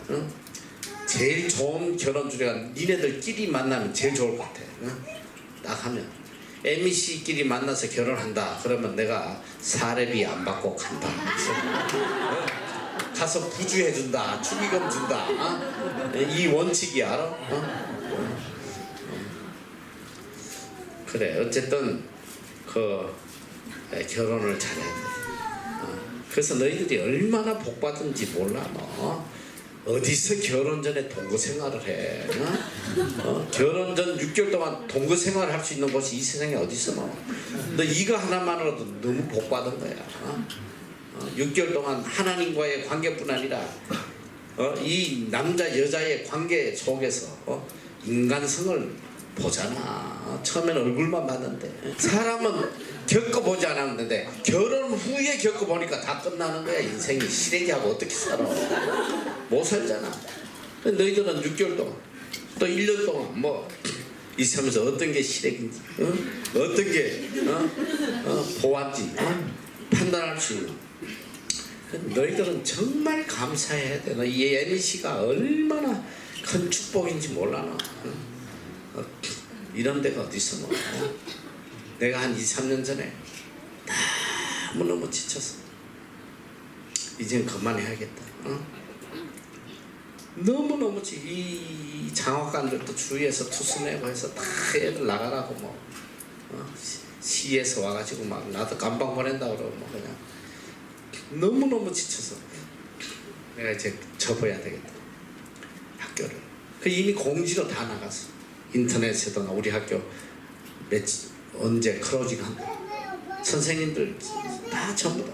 제일 좋은 결혼 주례가 니네들끼리 만나면 제일 좋을 것 같아. 딱 하면 애미씨끼리 만나서 결혼한다 그러면 내가 사례비 안 받고 간다. 가서 부주해준다, 축의금 준다. 이 원칙이 알아? 그래, 어쨌든 결혼을 잘해야 돼. 그래서 너희들이 얼마나 복 받은지 몰라. 너 어디서 결혼 전에 동거 생활을 해? 결혼 전 6개월 동안 동거 생활을 할 수 있는 곳이 이 세상에 어디 있어? 너 이거 하나만으로도 너무 복 받은 거야. 6개월 동안 하나님과의 관계뿐 아니라 이 남자 여자의 관계 속에서 인간성을 보잖아. 처음에는 얼굴만 봤는데 사람은 겪어보지 않았는데 결혼 후에 겪어보니까 다 끝나는 거야. 인생이 시래기하고 어떻게 살아? 못 살잖아. 너희들은 6개월 동안 또 1년 동안 뭐 있으면서 어떤 게 시래기인지 어떤 게 보완지 판단할 수 있는. 너희들은 정말 감사해야 돼. 이 NC가 얼마나 큰 축복인지 몰라. 너. 이런 데가 어디 있어. 너. 내가 한 2, 3년 전에 너무너무 지쳐서 이제는 그만해야겠다. 너무너무 이 장학관들도 주위에서 투수내고 해서 다 애들 나가라고 뭐 시에서 와가지고 막 나도 감방 보낸다 그러고 뭐 그냥 너무너무 지쳐서 내가 이제 접어야 되겠다. 학교를. 그 이미 공지로 다 나갔어. 인터넷에도 우리 학교 언제 클로징한 거. 선생님들 다 전부 다.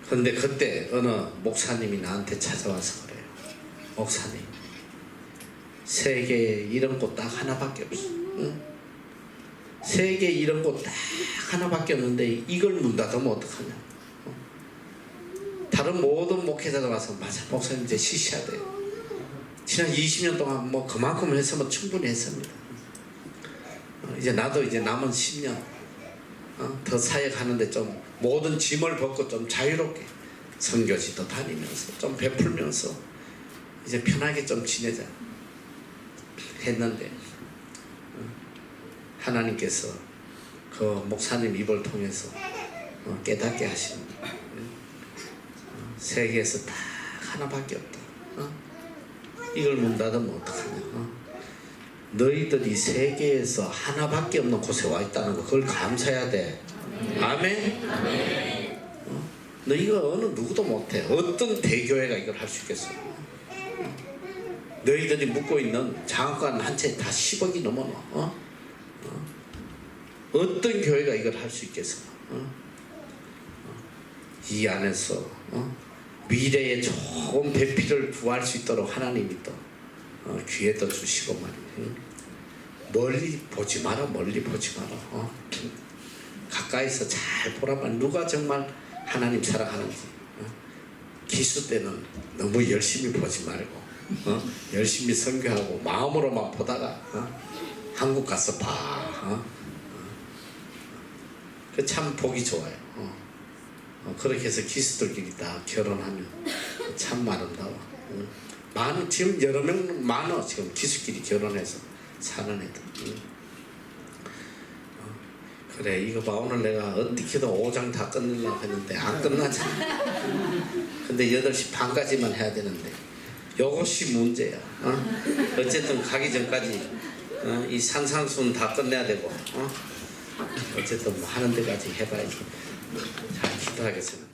근데 그때 어느 목사님이 나한테 찾아와서 그래요. 목사님, 세계에 이런 곳 딱 하나밖에 없어. 응? 세계에 이런 곳 딱 하나밖에 없는데 이걸 문 닫으면 어떡하냐. 다른 모든 목회자가 와서 맞아, 목사님 이제 쉬셔야 돼요. 지난 20년 동안 뭐 그만큼 했으면 충분히 했습니다. 이제 나도 이제 남은 10년 더 사역하는데 좀 모든 짐을 벗고 좀 자유롭게 선교지도 다니면서 좀 베풀면서 이제 편하게 좀 지내자 했는데 하나님께서 그 목사님 입을 통해서 깨닫게 하십니다. 세계에서 딱 하나밖에 없다. 이걸 문 닫으면 어떡하냐. 너희들이 세계에서 하나밖에 없는 곳에 와 있다는 거, 그걸 감사해야 돼. 아멘? 너 이거 어느 누구도 못해. 어떤 대교회가 이걸 할 수 있겠어? 너희들이 묵고 있는 장학관 한 채 다 10억이 넘어. 어떤 교회가 이걸 할 수 있겠어? 이 안에서 미래에 좋은 배필을 구할 수 있도록 하나님이 또 기회도 주시고 말이야. 멀리 보지 마라. 멀리 보지 마라. 가까이서 잘 보라만 누가 정말 하나님 사랑하는지. 기수 때는 너무 열심히 보지 말고 열심히 선교하고 마음으로만 보다가 한국 가서 봐. 그 참 보기 좋아요. 그렇게 해서 기수들끼리 다 결혼하면 참 아름다워. 많은, 지금 여러 명 많아. 지금 기수끼리 결혼해서 사는 애들. 그래, 이거 봐. 오늘 내가 어떻게든 5장 다 끝내려고 했는데 안 끝나잖아. 근데 8시 반까지만 해야 되는데 요것이 문제야. 어쨌든 가기 전까지 이 산상수는 다 끝내야 되고 어쨌든 뭐 하는 데까지 해봐야지. 잘 기도하겠습니다.